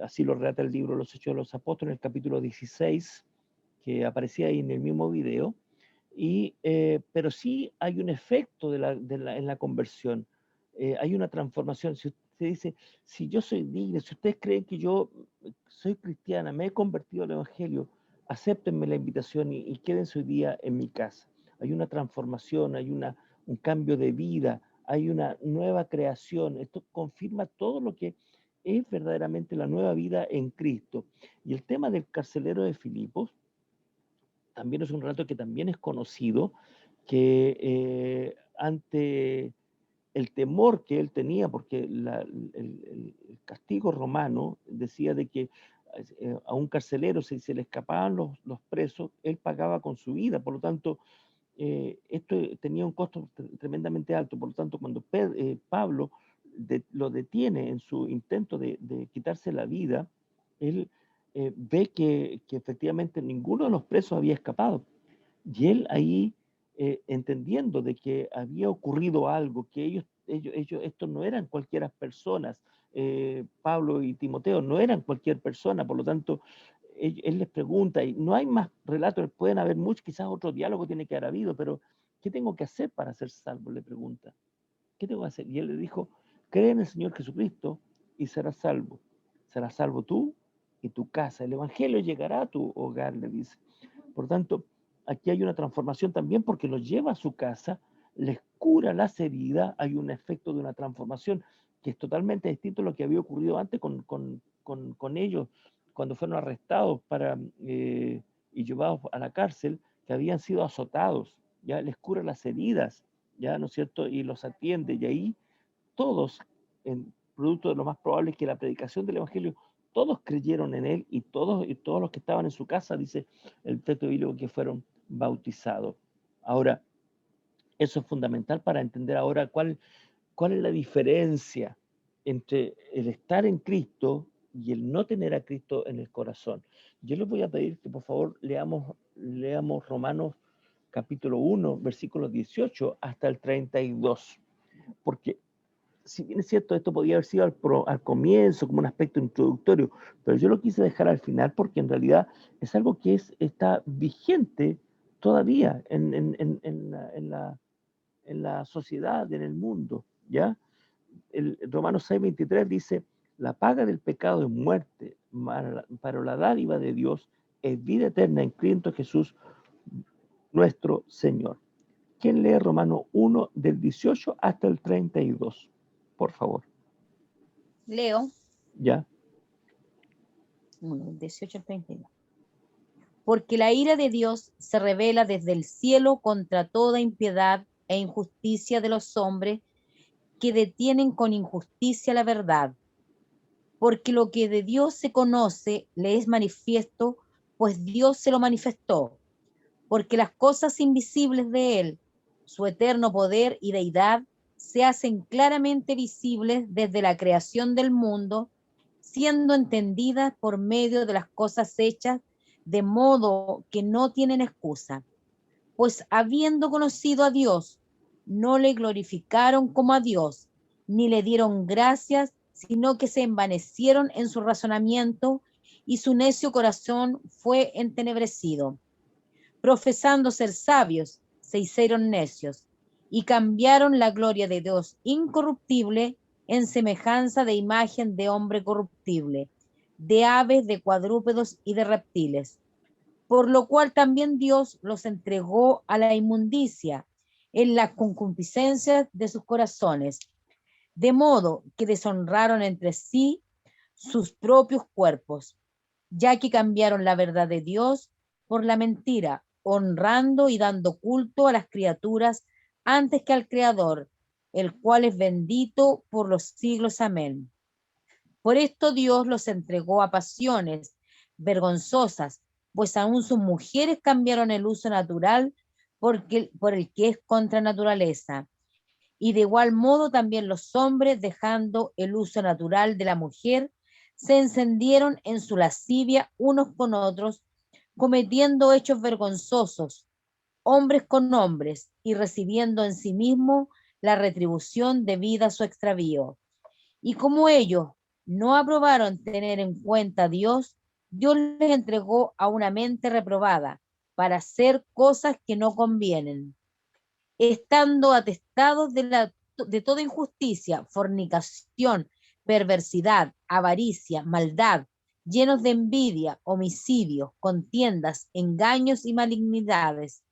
Así lo relata el libro Los Hechos de los Apóstoles, en el capítulo 16, que aparecía ahí en el mismo video. Pero sí hay un efecto en la conversión. Hay una transformación. Si usted dice, si yo soy digna, si ustedes creen que yo soy cristiana, me he convertido al Evangelio, acéptenme la invitación y quédense hoy día en mi casa. Hay una transformación, hay un cambio de vida, hay una nueva creación. Esto confirma todo lo que es verdaderamente la nueva vida en Cristo. Y el tema del carcelero de Filipos también es un relato que también es conocido, que ante el temor que él tenía, porque el castigo romano decía de que a un carcelero, si se le escapaban los presos, él pagaba con su vida. Por lo tanto, esto tenía un costo tremendamente alto. Por lo tanto, cuando Pablo lo detiene en su intento de quitarse la vida, él ve que efectivamente ninguno de los presos había escapado. Y él ahí, entendiendo de que había ocurrido algo, que ellos estos no eran cualquier personas, Pablo y Timoteo no eran cualquier persona, por lo tanto, él les pregunta, y no hay más relatos, pueden haber muchos, quizás otro diálogo tiene que haber habido, pero ¿qué tengo que hacer para ser salvo? Le pregunta. ¿Qué tengo que hacer? Y él le dijo, cree en el Señor Jesucristo y serás salvo. Serás salvo tú y tu casa. El Evangelio llegará a tu hogar, le dice. Por tanto, aquí hay una transformación también porque los lleva a su casa, les cura las heridas, hay un efecto de una transformación que es totalmente distinto a lo que había ocurrido antes con ellos cuando fueron arrestados y llevados a la cárcel, que habían sido azotados, ya les cura las heridas, ya, ¿no es cierto? Y los atiende, y ahí todos, en producto de lo más probable es que la predicación del Evangelio, todos creyeron en él y todos los que estaban en su casa, dice el texto bíblico, que fueron bautizados. Ahora, eso es fundamental para entender ahora cuál es la diferencia entre el estar en Cristo y el no tener a Cristo en el corazón. Yo les voy a pedir que por favor leamos Romanos capítulo 1, versículos 18 hasta el 32. Porque, si bien es cierto, esto podía haber sido al comienzo, como un aspecto introductorio, pero yo lo quise dejar al final porque en realidad es algo que está vigente todavía en la sociedad, en el mundo, ¿ya? El Romanos 6:23 dice, la paga del pecado es muerte, pero la dádiva de Dios es vida eterna en Cristo Jesús, nuestro Señor. ¿Quién lee Romanos 1 del 18 hasta el 32? Por favor. Leo. ¿Ya? 18 al 32. Porque la ira de Dios se revela desde el cielo contra toda impiedad e injusticia de los hombres que detienen con injusticia la verdad. Porque lo que de Dios se conoce le es manifiesto, pues Dios se lo manifestó. Porque las cosas invisibles de Él, su eterno poder y deidad, se hacen claramente visibles desde la creación del mundo, siendo entendidas por medio de las cosas hechas, de modo que no tienen excusa. Pues habiendo conocido a Dios, no le glorificaron como a Dios, ni le dieron gracias, sino que se envanecieron en su razonamiento, y su necio corazón fue entenebrecido. Profesando ser sabios, se hicieron necios, y cambiaron la gloria de Dios incorruptible en semejanza de imagen de hombre corruptible, de aves, de cuadrúpedos y de reptiles. Por lo cual también Dios los entregó a la inmundicia en las concupiscencias de sus corazones, de modo que deshonraron entre sí sus propios cuerpos, ya que cambiaron la verdad de Dios por la mentira, honrando y dando culto a las criaturas antes que al Creador, el cual es bendito por los siglos. Amén. Por esto Dios los entregó a pasiones vergonzosas, pues aún sus mujeres cambiaron el uso natural por el que es contra naturaleza. Y de igual modo también los hombres, dejando el uso natural de la mujer, se encendieron en su lascivia unos con otros, cometiendo hechos vergonzosos, hombres con hombres, y recibiendo en sí mismo la retribución debida a su extravío. Y como ellos no aprobaron tener en cuenta a Dios, Dios les entregó a una mente reprobada para hacer cosas que no convienen, estando atestados de toda injusticia, fornicación, perversidad, avaricia, maldad, llenos de envidia, homicidios, contiendas, engaños y malignidades,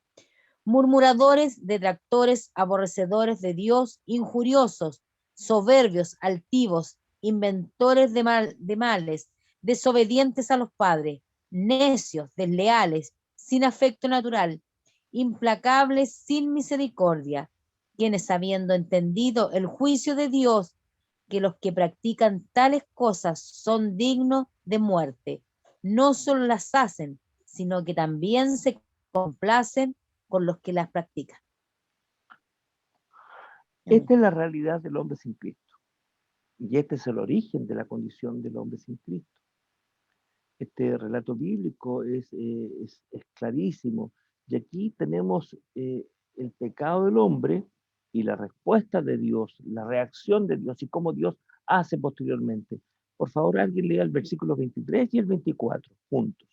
murmuradores, detractores, aborrecedores de Dios, injuriosos, soberbios, altivos, inventores de males, desobedientes a los padres, necios, desleales, sin afecto natural, implacables, sin misericordia, quienes habiendo entendido el juicio de Dios, que los que practican tales cosas son dignos de muerte, no solo las hacen, sino que también se complacen con los que las practican. Esta es la realidad del hombre sin Cristo. Y este es el origen de la condición del hombre sin Cristo. Este relato bíblico es clarísimo. Y aquí tenemos el pecado del hombre y la respuesta de Dios, la reacción de Dios y cómo Dios hace posteriormente. Por favor, alguien lea el versículo 23 y el 24 juntos.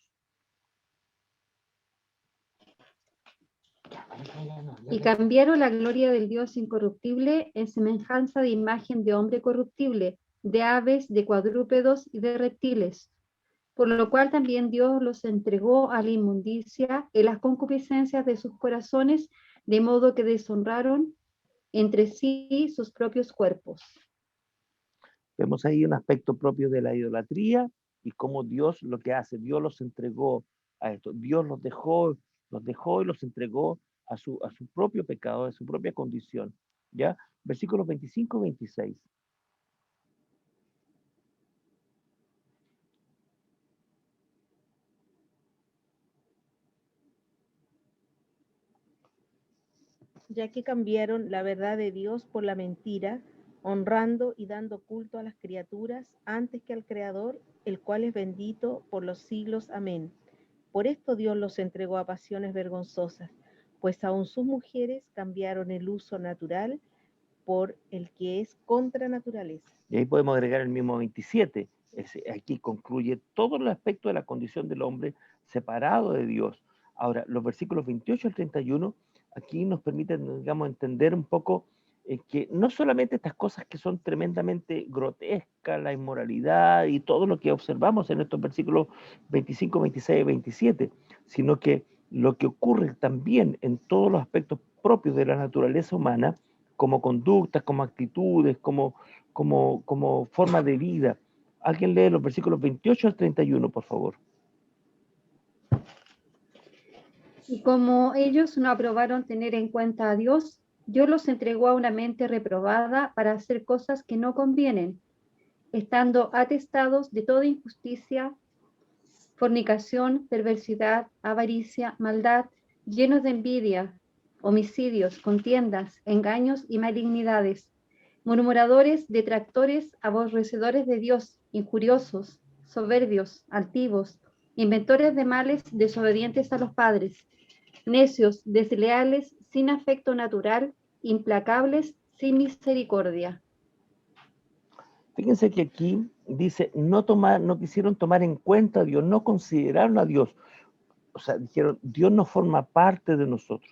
Y cambiaron la gloria del Dios incorruptible en semejanza de imagen de hombre corruptible, de aves, de cuadrúpedos y de reptiles. Por lo cual también Dios los entregó a la inmundicia en las concupiscencias de sus corazones, de modo que deshonraron entre sí sus propios cuerpos. Vemos ahí un aspecto propio de la idolatría y cómo Dios lo que hace, Dios los entregó a esto, Dios los dejó y los entregó a su propio pecado, a su propia condición. ¿Ya? Versículos 25 y 26. Ya que cambiaron la verdad de Dios por la mentira, honrando y dando culto a las criaturas antes que al Creador, el cual es bendito por los siglos. Amén. Por esto Dios los entregó a pasiones vergonzosas, pues aun sus mujeres cambiaron el uso natural por el que es contra naturaleza. Y ahí podemos agregar el mismo 27. Aquí concluye todo el aspecto de la condición del hombre separado de Dios. Ahora, los versículos 28 al 31, aquí nos permiten, digamos, entender un poco que no solamente estas cosas que son tremendamente grotescas, la inmoralidad y todo lo que observamos en estos versículos 25, 26 y 27, sino que lo que ocurre también en todos los aspectos propios de la naturaleza humana, como conductas, como actitudes, como forma de vida. Alguien lee los versículos 28 al 31, por favor. Y como ellos no aprobaron tener en cuenta a Dios, Dios los entregó a una mente reprobada para hacer cosas que no convienen, estando atestados de toda injusticia, fornicación, perversidad, avaricia, maldad, llenos de envidia, homicidios, contiendas, engaños y malignidades, murmuradores, detractores, aborrecedores de Dios, injuriosos, soberbios, altivos, inventores de males, desobedientes a los padres, necios, desleales, sin afecto natural, implacables, sin misericordia. Fíjense que aquí dice, no quisieron tomar en cuenta a Dios, no consideraron a Dios. O sea, dijeron, Dios no forma parte de nosotros.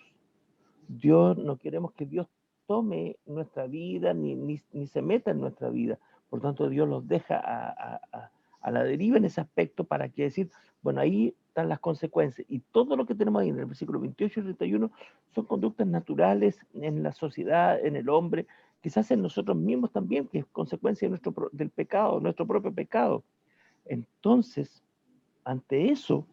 Dios, no queremos que Dios tome nuestra vida ni se meta en nuestra vida. Por tanto, Dios los deja a la deriva en ese aspecto para que decir, bueno, ahí están las consecuencias. Y todo lo que tenemos ahí en el versículo 28 y 31 son conductas naturales en la sociedad, en el hombre, quizás en nosotros mismos también, que es consecuencia del pecado, nuestro propio pecado. Entonces, ante eso,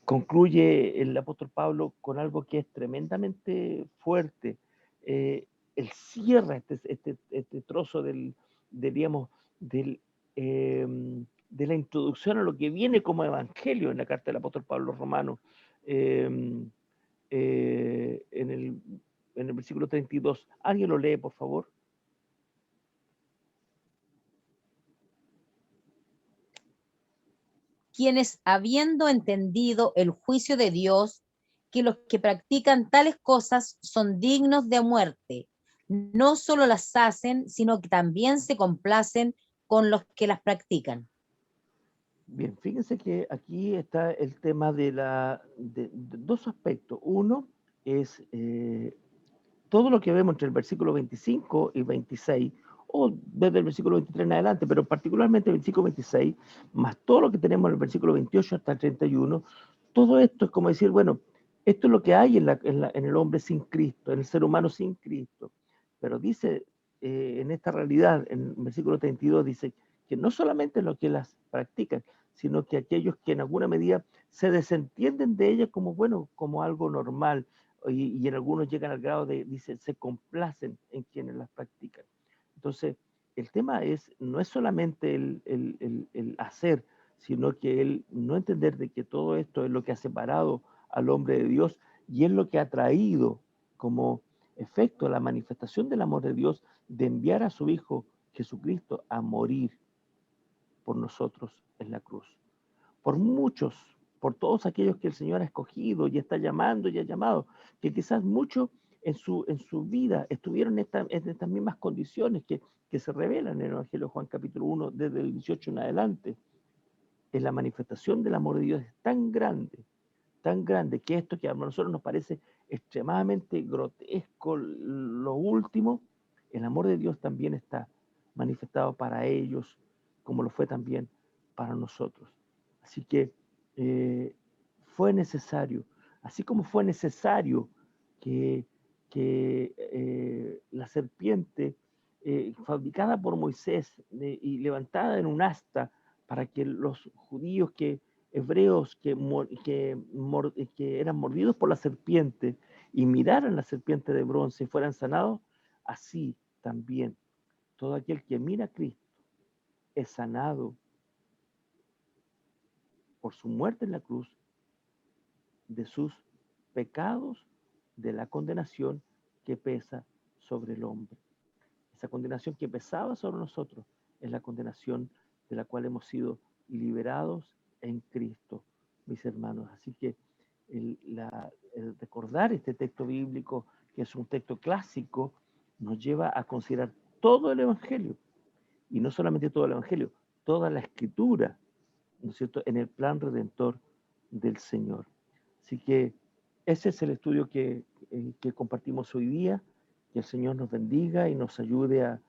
concluye el apóstol Pablo con algo que es tremendamente fuerte. Él cierra este trozo de la introducción a lo que viene como evangelio en la carta del apóstol Pablo a los Romanos, en el versículo 32. ¿Alguien lo lee, por favor? Quienes, habiendo entendido el juicio de Dios, que los que practican tales cosas son dignos de muerte, no solo las hacen, sino que también se complacen con los que las practican. Bien, fíjense que aquí está el tema de dos aspectos. Uno es todo lo que vemos entre el versículo 25 y 26, o desde el versículo 23 en adelante, pero particularmente el versículo 26, más todo lo que tenemos en el versículo 28 hasta el 31, todo esto es como decir, bueno, esto es lo que hay en el hombre sin Cristo, en el ser humano sin Cristo. Pero dice, en esta realidad, en el versículo 32, dice que no solamente los que las practican, sino que aquellos que en alguna medida se desentienden de ellas como, bueno, como algo normal, y en algunos llegan al grado de, dice, se complacen en quienes las practican. Entonces, el tema no es solamente el hacer, sino que el no entender de que todo esto es lo que ha separado al hombre de Dios y es lo que ha traído como efecto la manifestación del amor de Dios de enviar a su Hijo Jesucristo a morir por nosotros en la cruz. Por muchos, por todos aquellos que el Señor ha escogido y está llamando y ha llamado, que quizás muchos en su vida estuvieron en estas mismas condiciones que se revelan en el Evangelio de Juan capítulo 1, desde el 18 en adelante. En la manifestación del amor de Dios es tan grande, que esto que a nosotros nos parece extremadamente grotesco, lo último, el amor de Dios también está manifestado para ellos, como lo fue también para nosotros. Así que fue necesario, así como fue necesario que la serpiente fabricada por Moisés y levantada en un asta para que los judíos hebreos que eran mordidos por la serpiente y miraran la serpiente de bronce y fueran sanados, así también todo aquel que mira a Cristo es sanado por su muerte en la cruz de sus pecados, de la condenación que pesa sobre el hombre. Esa condenación que pesaba sobre nosotros es la condenación de la cual hemos sido liberados en Cristo, mis hermanos. Así que el recordar este texto bíblico, que es un texto clásico, nos lleva a considerar todo el Evangelio, y no solamente todo el Evangelio, toda la Escritura, ¿no es cierto?, en el plan redentor del Señor. Así que ese es el estudio que compartimos hoy día. Que el Señor nos bendiga y nos ayude a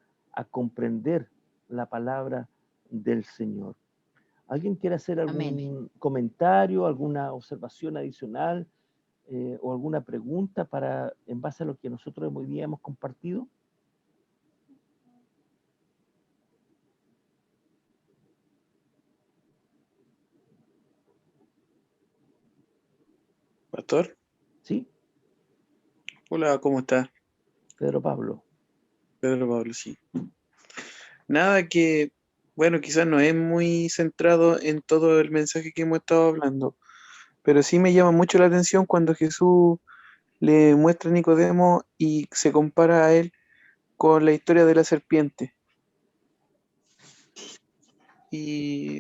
comprender la palabra del Señor. ¿Alguien quiere hacer algún comentario, alguna observación adicional o alguna pregunta en base a lo que nosotros hoy día hemos compartido? Pastor. Sí. Hola, ¿cómo está? Pedro Pablo. Pedro Pablo, sí. Nada que, bueno, quizás no es muy centrado en todo el mensaje que hemos estado hablando, pero sí me llama mucho la atención cuando Jesús le muestra a Nicodemo y se compara a él con la historia de la serpiente. Y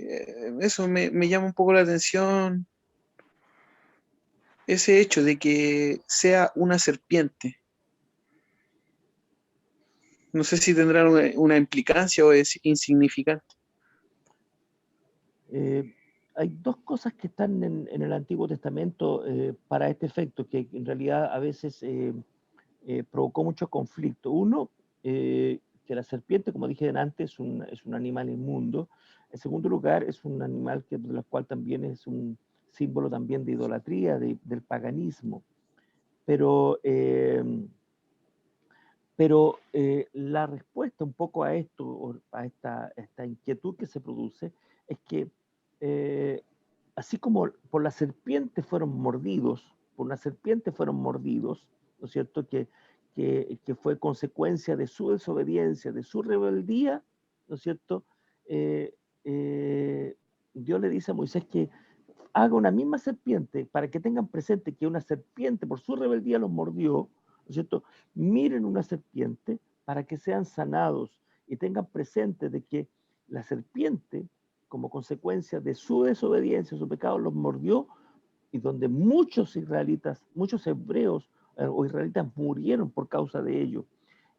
eso me llama un poco la atención, ese hecho de que sea una serpiente. No sé si tendrá una implicancia o es insignificante. Hay dos cosas que están en el Antiguo Testamento para este efecto, que en realidad a veces provocó mucho conflicto. Uno, que la serpiente, como dije antes, es un animal inmundo. En segundo lugar, es un animal de la cual también es un símbolo también de idolatría, del paganismo. Pero la respuesta un poco a esto, a esta inquietud que se produce, es que así como por la serpiente fueron mordidos, ¿no es cierto?, que fue consecuencia de su desobediencia, de su rebeldía, ¿no es cierto?, Dios le dice a Moisés que haga una misma serpiente para que tengan presente que una serpiente por su rebeldía los mordió, ¿no es cierto? Miren una serpiente para que sean sanados y tengan presente de que la serpiente, como consecuencia de su desobediencia, su pecado, los mordió, y donde muchos israelitas, muchos hebreos o israelitas murieron por causa de ello.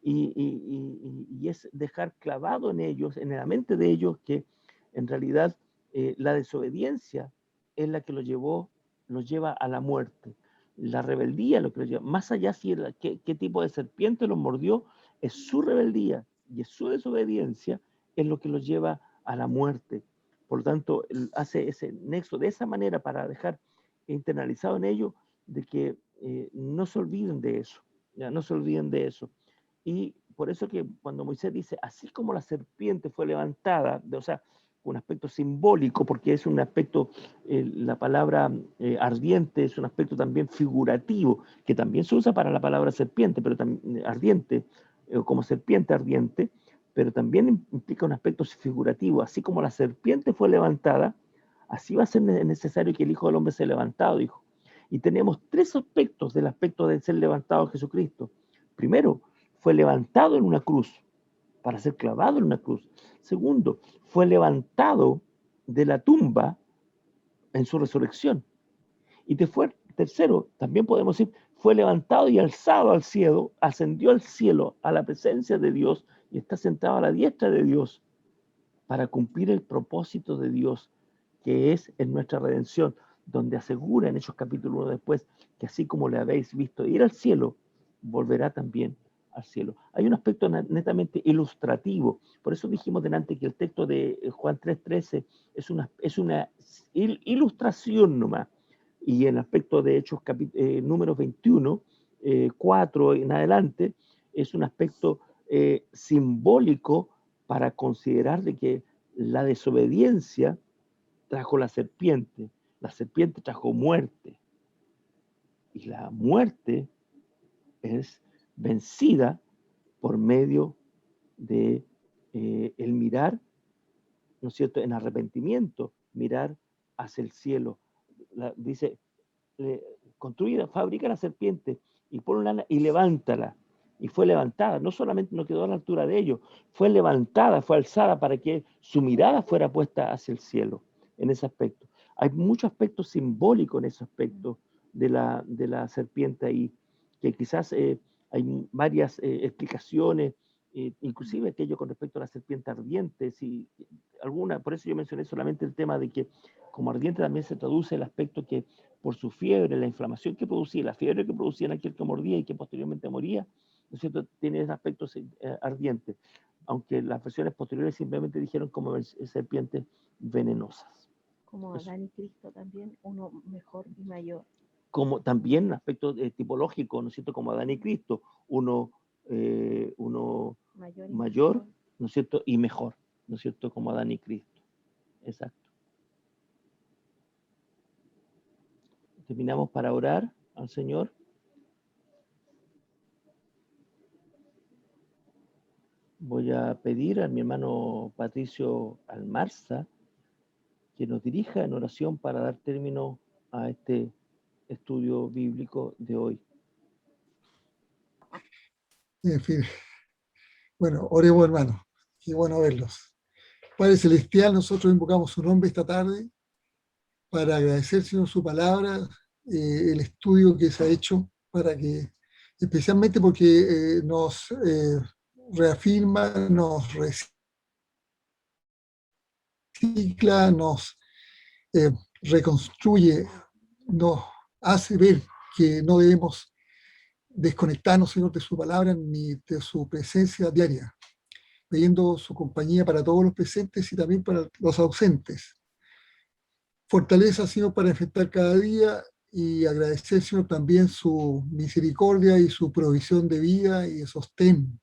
Y es dejar clavado en ellos, en la mente de ellos, que en realidad la desobediencia es la que los lleva a la muerte. La rebeldía lo que los lleva, más allá si qué tipo de serpiente los mordió, es su rebeldía y es su desobediencia es lo que los lleva a la muerte. Por lo tanto, hace ese nexo de esa manera para dejar internalizado en ellos de que no se olviden de eso, ¿ya? No se olviden de eso. Y por eso que cuando Moisés dice, así como la serpiente fue levantada, o sea, un aspecto simbólico, porque es un aspecto, la palabra ardiente es un aspecto también figurativo, que también se usa para la palabra serpiente, pero también ardiente, como serpiente ardiente, pero también implica un aspecto figurativo. Así como la serpiente fue levantada, así va a ser necesario que el Hijo del Hombre sea levantado, dijo. Y tenemos tres aspectos del aspecto de ser levantado Jesucristo. Primero, fue levantado en una cruz, para ser clavado en una cruz. Segundo, fue levantado de la tumba en su resurrección. Y tercero, también podemos decir, fue levantado y alzado al cielo, ascendió al cielo, a la presencia de Dios, y está sentado a la diestra de Dios para cumplir el propósito de Dios, que es en nuestra redención, donde asegura en Hechos capítulo 1 después, que así como le habéis visto ir al cielo, volverá también al cielo. Hay un aspecto netamente ilustrativo. Por eso dijimos delante que el texto de Juan 3:13 es una ilustración nomás. Y el aspecto de Hechos números 21, 4 en adelante, es un aspecto simbólico para considerar de que la desobediencia trajo la serpiente trajo muerte. Y la muerte es vencida por medio de el mirar, ¿no es cierto?, en arrepentimiento, mirar hacia el cielo. Dice, fabrica la serpiente y pon lana y levántala. Y fue levantada, no solamente no quedó a la altura de ellos, fue levantada, fue alzada para que su mirada fuera puesta hacia el cielo, en ese aspecto. Hay mucho aspecto simbólico en ese aspecto de la serpiente ahí, que quizás hay varias explicaciones, inclusive aquello con respecto a la serpiente ardiente, si alguna, por eso yo mencioné solamente el tema de que como ardiente también se traduce el aspecto que por su fiebre, la inflamación que producía, la fiebre que producía en aquel que mordía y que posteriormente moría, ¿no es cierto?, tiene ese aspecto ardiente, aunque las versiones posteriores simplemente dijeron como serpientes venenosas. Como Adán y Cristo también, uno mejor y mayor. Como también aspecto tipológico, ¿no es cierto?, como Adán y Cristo, uno mayor, ¿no es cierto?, y mejor, ¿no es cierto?, como Adán y Cristo. Exacto. Terminamos para orar al Señor. Voy a pedir a mi hermano Patricio Almarza que nos dirija en oración para dar término a este estudio bíblico de hoy. En fin, bueno, oremos, hermanos. Qué bueno verlos. Padre Celestial, nosotros invocamos su nombre esta tarde para agradecer, Señor, su palabra, el estudio que se ha hecho, para que, especialmente porque nos reafirma, nos recicla, nos reconstruye, nos hace ver que no debemos desconectarnos, Señor, de su palabra ni de su presencia diaria, pidiendo su compañía para todos los presentes y también para los ausentes. Fortaleza, Señor, para enfrentar cada día y agradecer, Señor, también su misericordia y su provisión de vida y de sostén.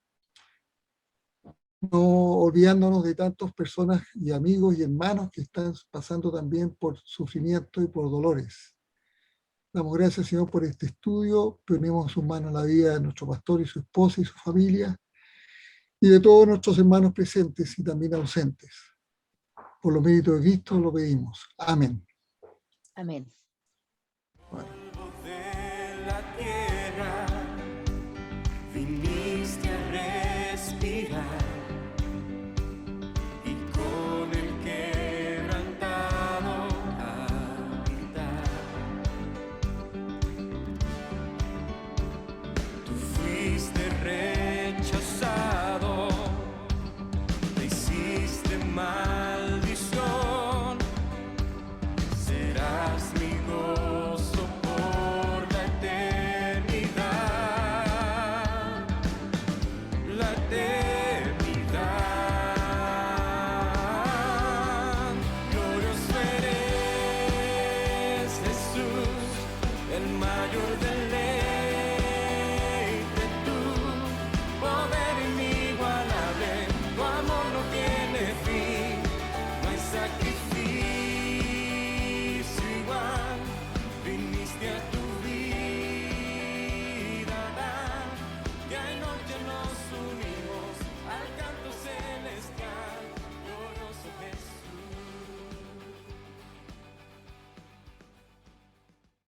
No olvidándonos de tantas personas y amigos y hermanos que están pasando también por sufrimiento y por dolores. Damos gracias, Señor, por este estudio. Ponemos en sus manos la vida de nuestro pastor y su esposa y su familia y de todos nuestros hermanos presentes y también ausentes. Por los méritos de Cristo lo pedimos. Amén. Amén. De la tierra viniste a respirar y con el quebrantado habitar. Tú fuiste rechazado, te hiciste mal.